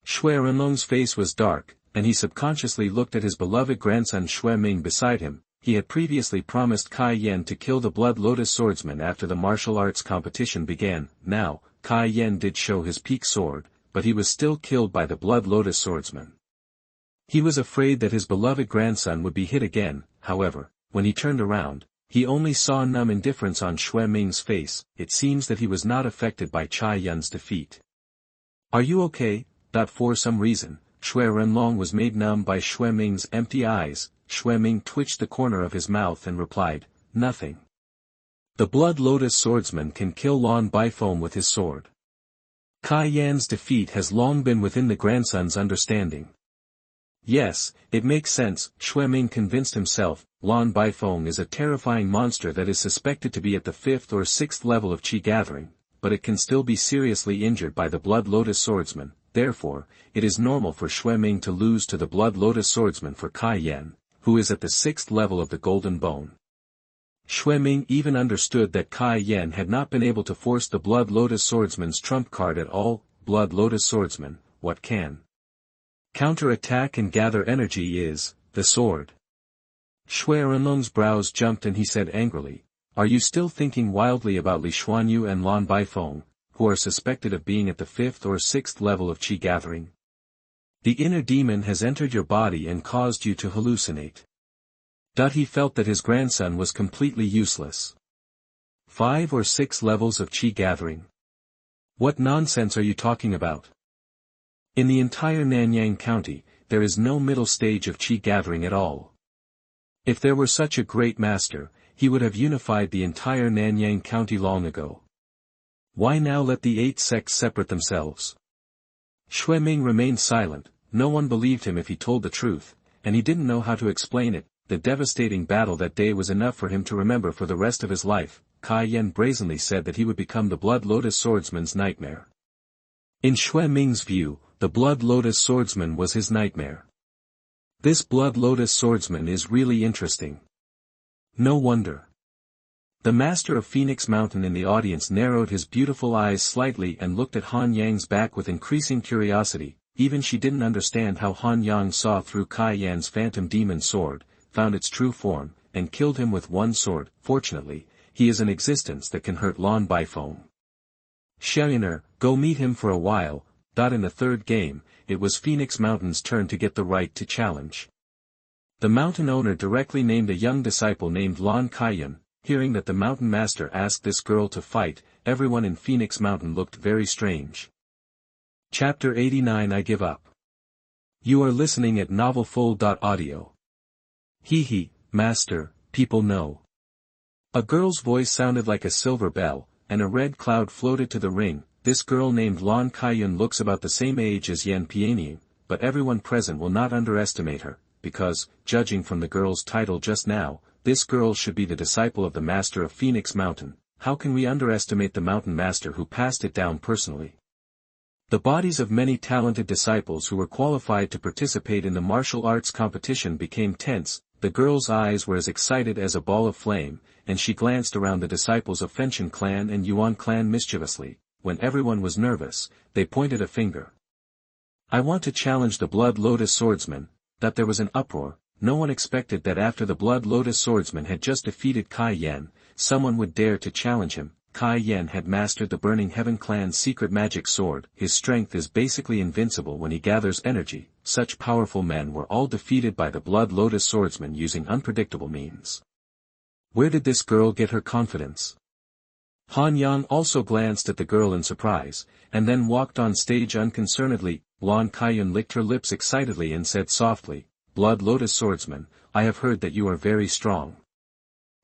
Shui Renlong's face was dark, and he subconsciously looked at his beloved grandson Shui Ming beside him. He had previously promised Kai Yan to kill the Blood Lotus swordsman after the martial arts competition began. Now, Kai Yan did show his peak sword, but he was still killed by the Blood Lotus swordsman. He was afraid that his beloved grandson would be hit again. However, when he turned around, he only saw numb indifference on Shui Ming's face. It seems that he was not affected by Chai Yun's defeat. Are you okay? For some reason, Shui Renlong was made numb by Shui Ming's empty eyes. Shui Ming twitched the corner of his mouth and replied, nothing. The Blood Lotus swordsman can kill Lan Baifeng with his sword. Kai Yan's defeat has long been within the grandson's understanding. Yes, it makes sense. Shui Ming convinced himself. Lan Baifeng is a terrifying monster that is suspected to be at the 5th or 6th level of Qi gathering, but it can still be seriously injured by the Blood Lotus swordsman. Therefore, it is normal for Shui Ming to lose to the Blood Lotus swordsman for Kai Yan, who is at the 6th level of the Golden Bone. Shui Ming even understood that Kai Yan had not been able to force the Blood Lotus swordsman's trump card at all. Blood Lotus swordsman, what can counter-attack and gather energy is the sword. Shui Renlong's brows jumped and he said angrily, are you still thinking wildly about Li Xuanyu and Lan Baifeng, who are suspected of being at the 5th or 6th level of Qi gathering? The inner demon has entered your body and caused you to hallucinate. He felt that his grandson was completely useless. 5 or 6 levels of Qi gathering? What nonsense are you talking about? In the entire Nanyang County, there is no middle stage of Qi gathering at all. If there were such a great master, he would have unified the entire Nanyang County long ago. Why now let the 8 sects separate themselves? Shui Ming remained silent. No one believed him if he told the truth, and he didn't know how to explain it. The devastating battle that day was enough for him to remember for the rest of his life. Kai Yan brazenly said that he would become the Blood Lotus swordsman's nightmare. In Shui Ming's view, the Blood Lotus swordsman was his nightmare. This Blood Lotus swordsman is really interesting. No wonder. The master of Phoenix Mountain in the audience narrowed his beautiful eyes slightly and looked at Han Yang's back with increasing curiosity. Even she didn't understand how Han Yang saw through Kai Yan's phantom demon sword, found its true form, and killed him with one sword. Fortunately, he is an existence that can hurt Lan Baifeng. Xianxia, go meet him for a while. In the 3rd game, it was Phoenix Mountain's turn to get the right to challenge. The mountain owner directly named a young disciple named Lan Kaiyan. Hearing that the mountain master asked this girl to fight, everyone in Phoenix Mountain looked very strange. Chapter 89 I Give Up. You are listening at novelfull.audio. Hee, master, people know. A girl's voice sounded like a silver bell, and a red cloud floated to the ring. This girl named Lan Kaiyun looks about the same age as Yan Pianyu, but everyone present will not underestimate her, because, judging from the girl's title just now, this girl should be the disciple of the master of Phoenix Mountain. How can we underestimate the mountain master who passed it down personally? The bodies of many talented disciples who were qualified to participate in the martial arts competition became tense. The girl's eyes were as excited as a ball of flame, and she glanced around the disciples of Fenshin clan and Yuan clan mischievously. When everyone was nervous, they pointed a finger. I want to challenge the Blood Lotus swordsman. That there was an uproar. No one expected that after the Blood Lotus swordsman had just defeated Kai Yan, someone would dare to challenge him. Kai Yan had mastered the Burning Heaven clan's secret magic sword. His strength is basically invincible when he gathers energy. Such powerful men were all defeated by the Blood Lotus swordsman using unpredictable means. Where did this girl get her confidence? Han Yang also glanced at the girl in surprise, and then walked on stage unconcernedly. Lan Kaiyun licked her lips excitedly and said softly, Blood Lotus swordsman, I have heard that you are very strong.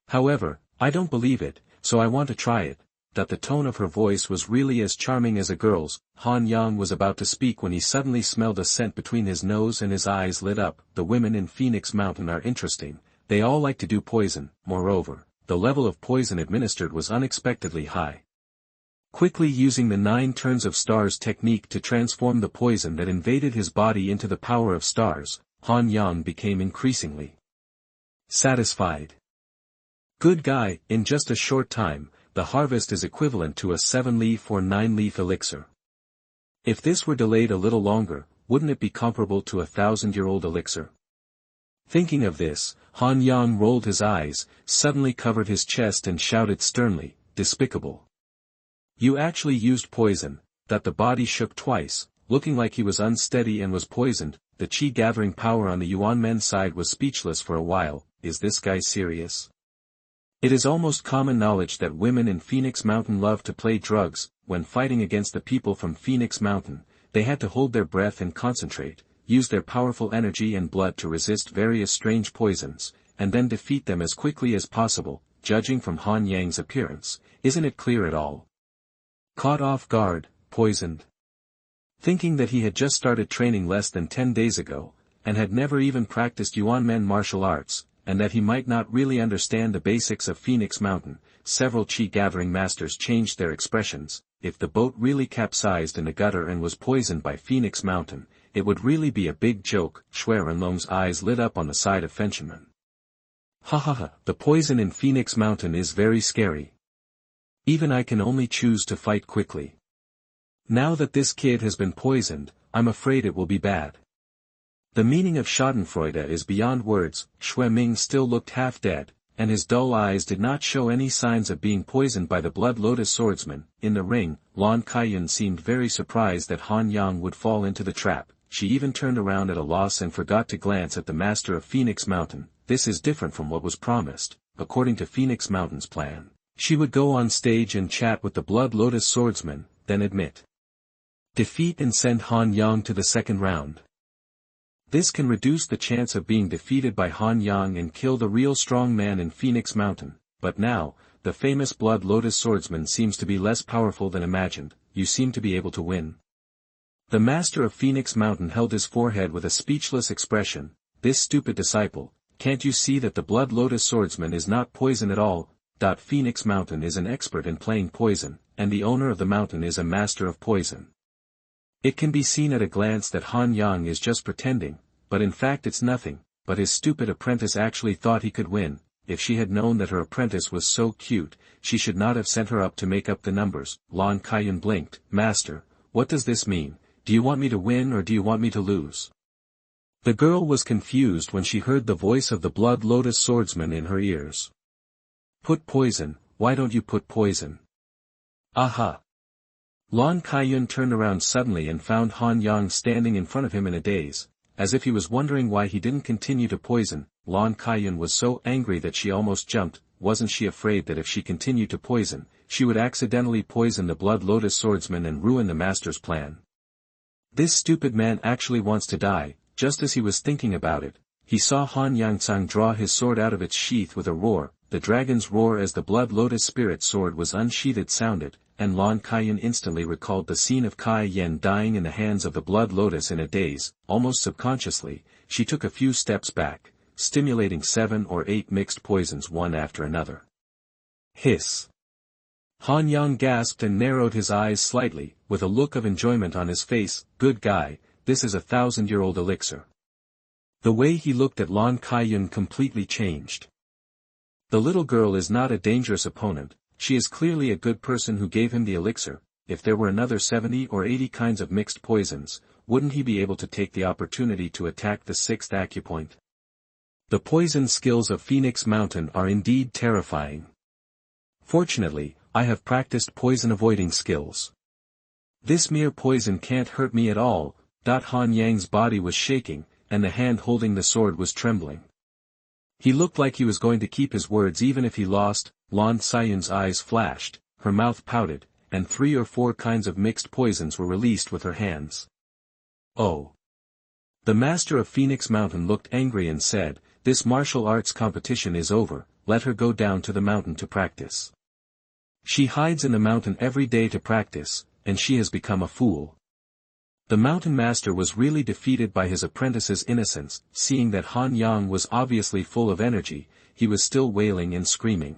However, I don't believe it, so I want to try it. That the tone of her voice was really as charming as a girl's. Han Yang was about to speak when he suddenly smelled a scent between his nose and his eyes lit up. The women in Phoenix Mountain are interesting. They all like to do poison. Moreover, the level of poison administered was unexpectedly high. Quickly using the 9 turns of stars technique to transform the poison that invaded his body into the power of stars, Han Yang became increasingly satisfied. Good guy, in just a short time, the harvest is equivalent to a 7-leaf or 9-leaf elixir. If this were delayed a little longer, wouldn't it be comparable to a 1,000-year-old elixir? Thinking of this, Han Yang rolled his eyes, suddenly covered his chest and shouted sternly, despicable. You actually used poison. That the body shook twice, looking like he was unsteady and was poisoned. The chi gathering power on the Yuanmen side was speechless for a while. Is this guy serious? It is almost common knowledge that women in Phoenix Mountain love to play drugs. When fighting against the people from Phoenix Mountain, they had to hold their breath and concentrate, use their powerful energy and blood to resist various strange poisons, and then defeat them as quickly as possible. Judging from Han Yang's appearance, isn't it clear at all? Caught off guard, poisoned. Thinking that he had just started training less than 10 days ago, and had never even practiced Yuanmen martial arts, and that he might not really understand the basics of Phoenix Mountain, several chi-gathering masters changed their expressions. If the boat really capsized in the gutter and was poisoned by Phoenix Mountain, it would really be a big joke. Shui Renlong's eyes lit up on the side of Fenshinman. Ha, the poison in Phoenix Mountain is very scary. Even I can only choose to fight quickly. Now that this kid has been poisoned, I'm afraid it will be bad. The meaning of schadenfreude is beyond words. Shui Ming still looked half dead, and his dull eyes did not show any signs of being poisoned by the Blood Lotus swordsman. In the ring, Lan Kaiyun seemed very surprised that Han Yang would fall into the trap. She even turned around at a loss and forgot to glance at the master of Phoenix Mountain. This is different from what was promised. According to Phoenix Mountain's plan, she would go on stage and chat with the Blood Lotus swordsman, then admit defeat and send Han Yang to the second round. This can reduce the chance of being defeated by Han Yang and kill the real strong man in Phoenix Mountain. But now, the famous Blood Lotus swordsman seems to be less powerful than imagined. You seem to be able to win. The master of Phoenix Mountain held his forehead with a speechless expression. This stupid disciple, can't you see that the Blood Lotus swordsman is not poison at all? Phoenix Mountain is an expert in playing poison, and the owner of the mountain is a master of poison. It can be seen at a glance that Han Yang is just pretending, but in fact it's nothing. But his stupid apprentice actually thought he could win. If she had known that her apprentice was so cute, she should not have sent her up to make up the numbers. Lan Kaiyun blinked. Master, what does this mean? Do you want me to win or do you want me to lose? The girl was confused when she heard the voice of the Blood Lotus swordsman in her ears. Put poison, why don't you put poison? Aha! Lan Kaiyun turned around suddenly and found Han Yang standing in front of him in a daze, as if he was wondering why he didn't continue to poison. Lan Kaiyun was so angry that she almost jumped. Wasn't she afraid that if she continued to poison, she would accidentally poison the Blood Lotus swordsman and ruin the master's plan? This stupid man actually wants to die. Just as he was thinking about it, he saw Han Yangcang draw his sword out of its sheath with a roar. The dragon's roar as the blood lotus spirit sword was unsheathed sounded, and Lan Kaiyan instantly recalled the scene of Kai Yen dying in the hands of the blood lotus in a daze. Almost subconsciously, she took a few steps back, stimulating 7 or 8 mixed poisons one after another. Hiss! Han Yang gasped and narrowed his eyes slightly, with a look of enjoyment on his face. Good guy, this is a 1,000-year-old elixir. The way he looked at Lan Kaiyan completely changed. The little girl is not a dangerous opponent, she is clearly a good person who gave him the elixir. If there were another 70 or 80 kinds of mixed poisons, wouldn't he be able to take the opportunity to attack the 6th acupoint? The poison skills of Phoenix Mountain are indeed terrifying. Fortunately, I have practiced poison avoiding skills. This mere poison can't hurt me at all. Han Yang's body was shaking, and the hand holding the sword was trembling. He looked like he was going to keep his words even if he lost. Lan Xian's eyes flashed, her mouth pouted, and 3 or 4 kinds of mixed poisons were released with her hands. Oh! The master of Phoenix Mountain looked angry and said, "This martial arts competition is over, let her go down to the mountain to practice. She hides in the mountain every day to practice, and she has become a fool." The mountain master was really defeated by his apprentice's innocence. Seeing that Han Yang was obviously full of energy, he was still wailing and screaming.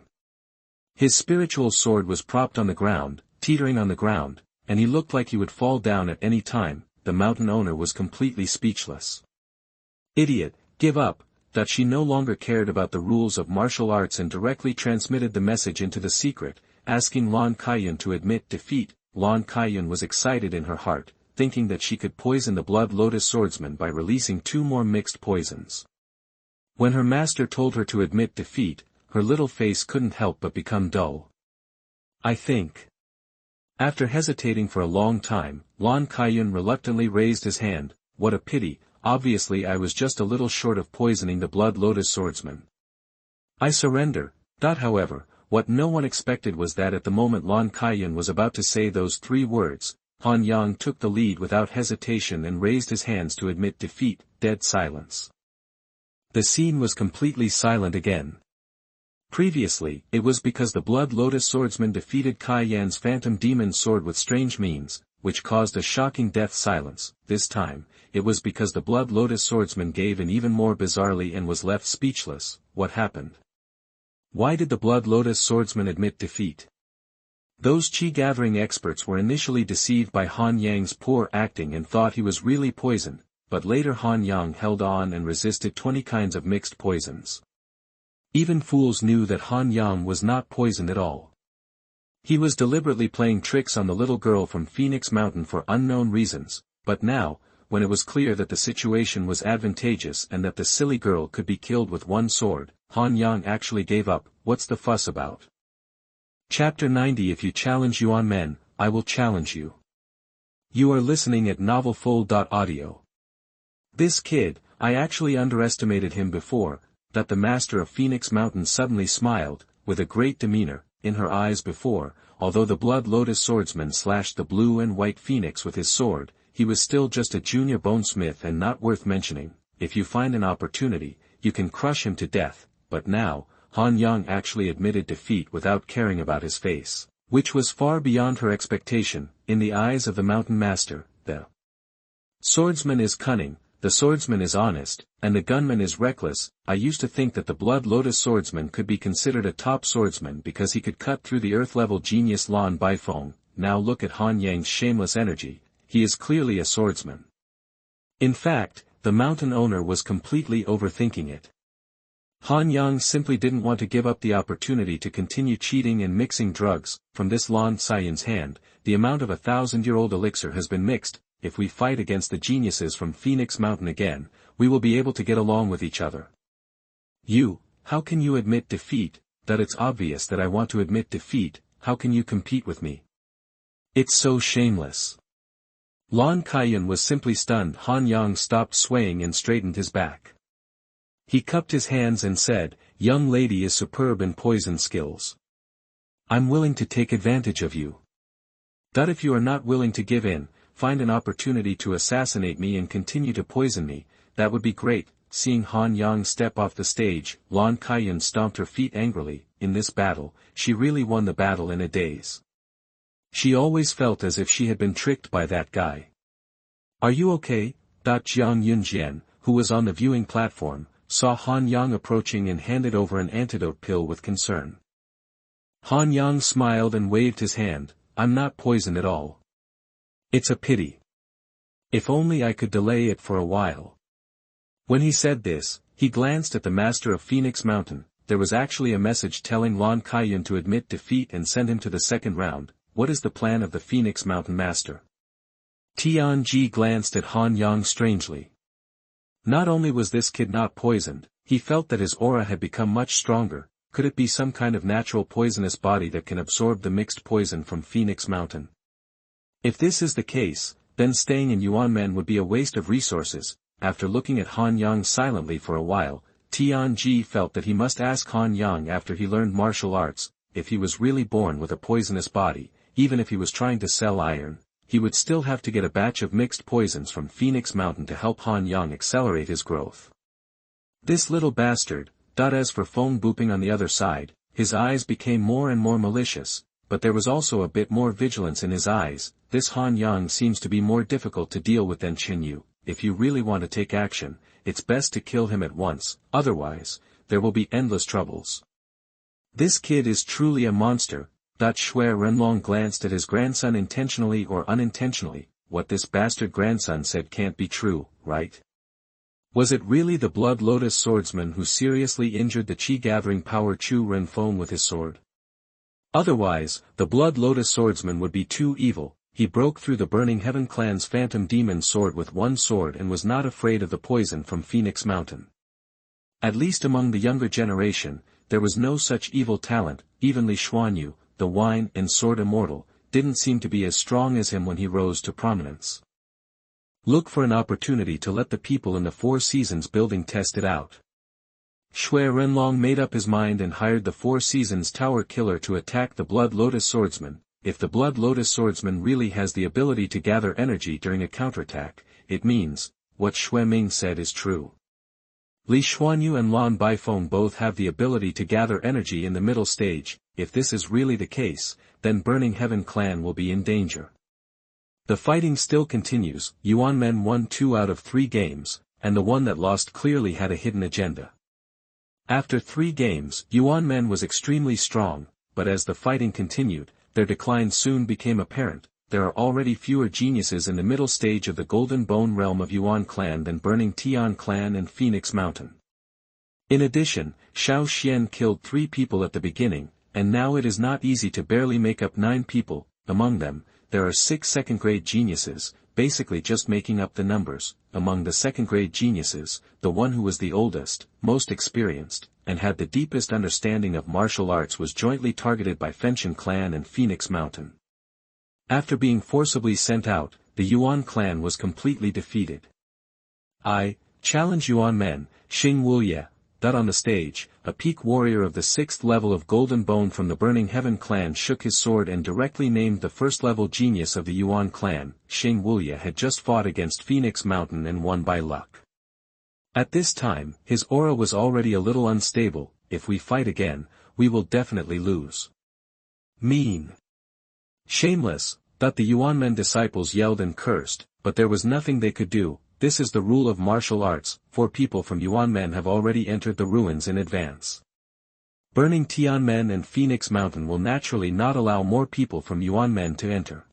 His spiritual sword was propped on the ground, teetering on the ground, and he looked like he would fall down at any time. The mountain owner was completely speechless. Idiot, give up! That she no longer cared about the rules of martial arts and directly transmitted the message into the secret, asking Lan Kaiyan to admit defeat. Lan Kaiyan was excited in her heart, thinking that she could poison the blood lotus swordsman by releasing 2 more mixed poisons. When her master told her to admit defeat, her little face couldn't help but become dull. I think. After hesitating for a long time, Lan Kaiyan reluctantly raised his hand. What a pity, obviously I was just a little short of poisoning the blood lotus swordsman. I surrender. However, what no one expected was that at the moment Lan Kaiyan was about to say those 3 words, Han Yang took the lead without hesitation and raised his hands to admit defeat. Dead silence. The scene was completely silent again. Previously, it was because the blood lotus swordsman defeated Kai Yan's phantom demon sword with strange means, which caused a shocking death silence. This time, it was because the blood lotus swordsman gave in even more bizarrely and was left speechless. What happened? Why did the blood lotus swordsman admit defeat? Those chi-gathering experts were initially deceived by Han Yang's poor acting and thought he was really poisoned, but later Han Yang held on and resisted 20 kinds of mixed poisons. Even fools knew that Han Yang was not poisoned at all. He was deliberately playing tricks on the little girl from Phoenix Mountain for unknown reasons, but now, when it was clear that the situation was advantageous and that the silly girl could be killed with 1 sword, Han Yang actually gave up. What's the fuss about? Chapter 90. If you challenge Yuanmen, I will challenge you. You are listening at novelfull.audio. This kid, I actually underestimated him before. That the master of Phoenix Mountain suddenly smiled, with a great demeanor, in her eyes before. Although the blood lotus swordsman slashed the blue and white phoenix with his sword, he was still just a junior bonesmith and not worth mentioning. If you find an opportunity, you can crush him to death. But now, Han Yang actually admitted defeat without caring about his face, which was far beyond her expectation. In the eyes of the mountain master, the swordsman is cunning, the swordsman is honest, and the gunman is reckless. I used to think that the blood lotus swordsman could be considered a top swordsman because he could cut through the earth-level genius Lan Baifeng. Now look at Han Yang's shameless energy, he is clearly a swordsman. In fact, the mountain owner was completely overthinking it. Han Yang simply didn't want to give up the opportunity to continue cheating and mixing drugs. From this Lan Xian's hand, the amount of 1,000-year-old elixir has been mixed. If we fight against the geniuses from Phoenix Mountain again, we will be able to get along with each other. You, how can you admit defeat? That it's obvious that I want to admit defeat. How can you compete with me? It's so shameless. Lan Kaiyan was simply stunned. Han Yang stopped swaying and straightened his back. He cupped his hands and said, "Young lady is superb in poison skills. I'm willing to take advantage of you. That if you are not willing to give in, find an opportunity to assassinate me and continue to poison me, that would be great." seeing Han Yang step off the stage. Lan Kaiyun stomped her feet angrily. In this battle, she really won the battle in a daze. She always felt as if she had been tricked by that guy. Are you okay? Jiang Yunjian, who was on the viewing platform, saw Han Yang approaching and handed over an antidote pill with concern. Han Yang smiled and waved his hand. I'm not poisoned at all. It's a pity. If only I could delay it for a while. When he said this, he glanced at the master of Phoenix Mountain. There was actually a message telling Lan Kaiyun to admit defeat and send him to the second round. What is the plan of the Phoenix Mountain master? Tianji glanced at Han Yang strangely. Not only was this kid not poisoned, he felt that his aura had become much stronger. Could it be some kind of natural poisonous body that can absorb the mixed poison from Phoenix Mountain? If this is the case, then staying in Yuanmen would be a waste of resources. After looking at Han Yang silently for a while, Tianji felt that he must ask Han Yang after he learned martial arts, if he was really born with a poisonous body. Even if he was trying to sell iron, he would still have to get a batch of mixed poisons from Phoenix Mountain to help Han Yang accelerate his growth. This little bastard. As for phone booping on the other side, his eyes became more and more malicious, but there was also a bit more vigilance in his eyes. This Han Yang seems to be more difficult to deal with than Qinyu. If you really want to take action, it's best to kill him at once, otherwise, there will be endless troubles. This kid is truly a monster. Shui Renlong glanced at his grandson intentionally or unintentionally. What this bastard grandson said can't be true, right? Was it really the Blood Lotus swordsman who seriously injured the Qi-gathering power Chu Renfeng with his sword? Otherwise, the Blood Lotus swordsman would be too evil. He broke through the Burning Heaven clan's phantom demon sword with one sword and was not afraid of the poison from Phoenix Mountain. At least among the younger generation, there was no such evil talent. Even Li Xuanyu, the wine and sword immortal, didn't seem to be as strong as him when he rose to prominence. Look for an opportunity to let the people in the Four Seasons building test it out. Shui Renlong made up his mind and hired the Four Seasons Tower Killer to attack the Blood Lotus swordsman. If the Blood Lotus swordsman really has the ability to gather energy during a counterattack, it means, what Shui Ming said is true. Li Xuanyu and Lan Baifeng both have the ability to gather energy in the middle stage. If this is really the case, then Burning Heaven clan will be in danger. The fighting still continues. Yuanmen won 2 out of 3 games, and the one that lost clearly had a hidden agenda. After 3 games, Yuanmen was extremely strong, but as the fighting continued, their decline soon became apparent. There are already fewer geniuses in the middle stage of the Golden Bone realm of Yuan clan than Burning Tian clan and Phoenix Mountain. In addition, Xiao Xian killed 3 people at the beginning, and now it is not easy to barely make up 9 people. Among them, there are 6 second-grade geniuses, basically just making up the numbers. Among the second-grade geniuses, the one who was the oldest, most experienced, and had the deepest understanding of martial arts was jointly targeted by Fenshin clan and Phoenix Mountain. After being forcibly sent out, the Yuan clan was completely defeated. I challenge Yuanmen, Xing Wuye. On the stage, a peak warrior of the 6th level of Golden Bone from the Burning Heaven clan shook his sword and directly named the first-level genius of the Yuan clan. Xing Wuye had just fought against Phoenix Mountain and won by luck. At this time, his aura was already a little unstable. If we fight again, we will definitely lose. Mean. Shameless. The Yuanmen disciples yelled and cursed, but there was nothing they could do. This is the rule of martial arts. 4 people from Yuanmen have already entered the ruins in advance. Burning Tianmen and Phoenix Mountain will naturally not allow more people from Yuanmen to enter.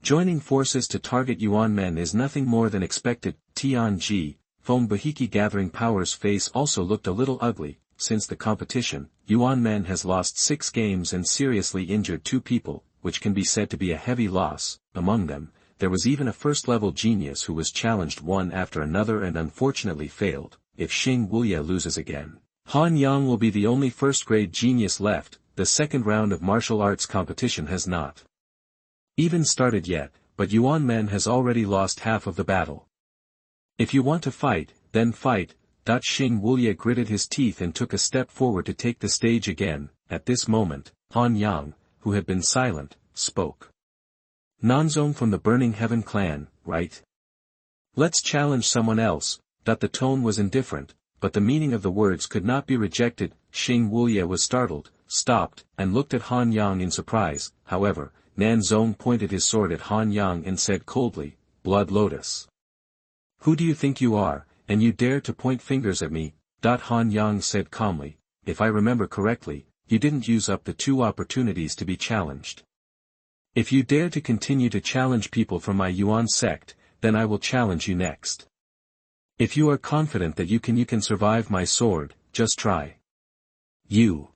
Joining forces to target Yuanmen is nothing more than expected. Tianji, Feng Bahiki gathering power's face also looked a little ugly. Since the competition, Yuanmen has lost 6 games and seriously injured 2 people, which can be said to be a heavy loss. Among them, there was even a first-level genius who was challenged one after another and unfortunately failed. If Xing Wuye loses again, Han Yang will be the only first-grade genius left. The second round of martial arts competition has not even started yet, but Yuanmen has already lost half of the battle. If you want to fight, then fight. Xing Wuye gritted his teeth and took a step forward to take the stage again. At this moment, Han Yang, who had been silent, spoke. Nanzong from the Burning Heaven clan, right? Let's challenge someone else. that the tone was indifferent, but the meaning of the words could not be rejected. Xianxia was startled, stopped, and looked at Han Yang in surprise. However, Nan Zong pointed his sword at Han Yang and said coldly, "Blood Lotus. Who do you think you are, and you dare to point fingers at me?" Han Yang said calmly, "If I remember correctly, you didn't use up the 2 opportunities to be challenged. If you dare to continue to challenge people from my Yuan sect, then I will challenge you next. If you are confident that you can survive my sword, just try." "You."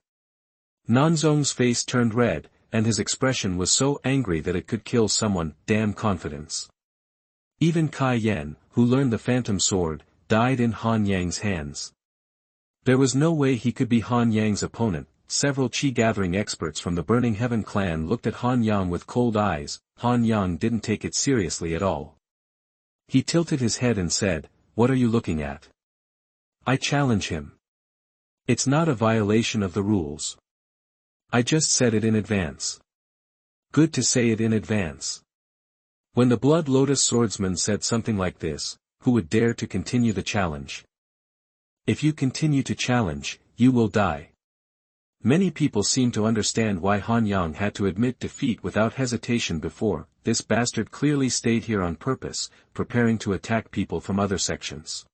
Nanzong's face turned red, and his expression was so angry that it could kill someone. Damn confidence. Even Kai Yan, who learned the phantom sword, died in Han Yang's hands. There was no way he could be Han Yang's opponent. Several Qi-gathering experts from the Burning Heaven clan looked at Han Yang with cold eyes. Han Yang didn't take it seriously at all. He tilted his head and said, "What are you looking at? I challenge him. It's not a violation of the rules. I just said it in advance." Good to say it in advance. When the Blood Lotus swordsman said something like this, who would dare to continue the challenge? If you continue to challenge, you will die. Many people seem to understand why Han Yang had to admit defeat without hesitation before. This bastard clearly stayed here on purpose, preparing to attack people from other sections.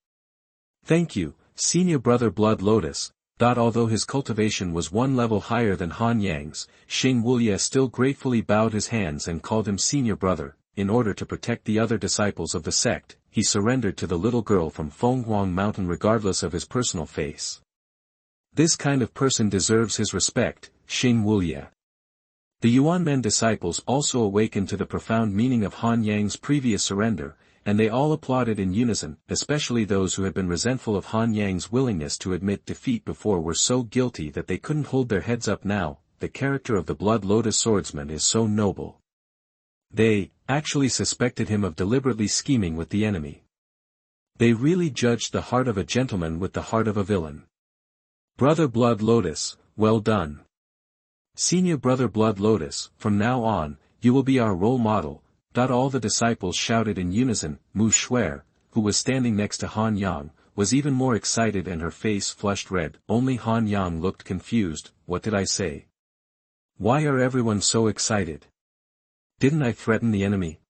"Thank you, senior brother Blood Lotus." Although his cultivation was 1 level higher than Han Yang's, Xianxia still gratefully bowed his hands and called him senior brother. In order to protect the other disciples of the sect, he surrendered to the little girl from Fenghuang Mountain regardless of his personal face. This kind of person deserves his respect. Xianxia. The Yuanmen disciples also awakened to the profound meaning of Han Yang's previous surrender, and they all applauded in unison. Especially those who had been resentful of Han Yang's willingness to admit defeat before were so guilty that they couldn't hold their heads up now. The character of the Blood Lotus swordsman is so noble. They actually suspected him of deliberately scheming with the enemy. They really judged the heart of a gentleman with the heart of a villain. Brother Blood Lotus, well done. Senior brother Blood Lotus, from now on, you will be our role model. All the disciples shouted in unison. Mu Shuer, who was standing next to Han Yang, was even more excited and her face flushed red. Only Han Yang looked confused. What did I say? Why are everyone so excited? Didn't I threaten the enemy?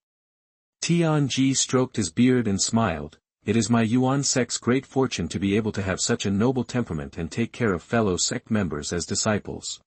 Tianji stroked his beard and smiled. It is my Yuan sect's great fortune to be able to have such a noble temperament and take care of fellow sect members as disciples.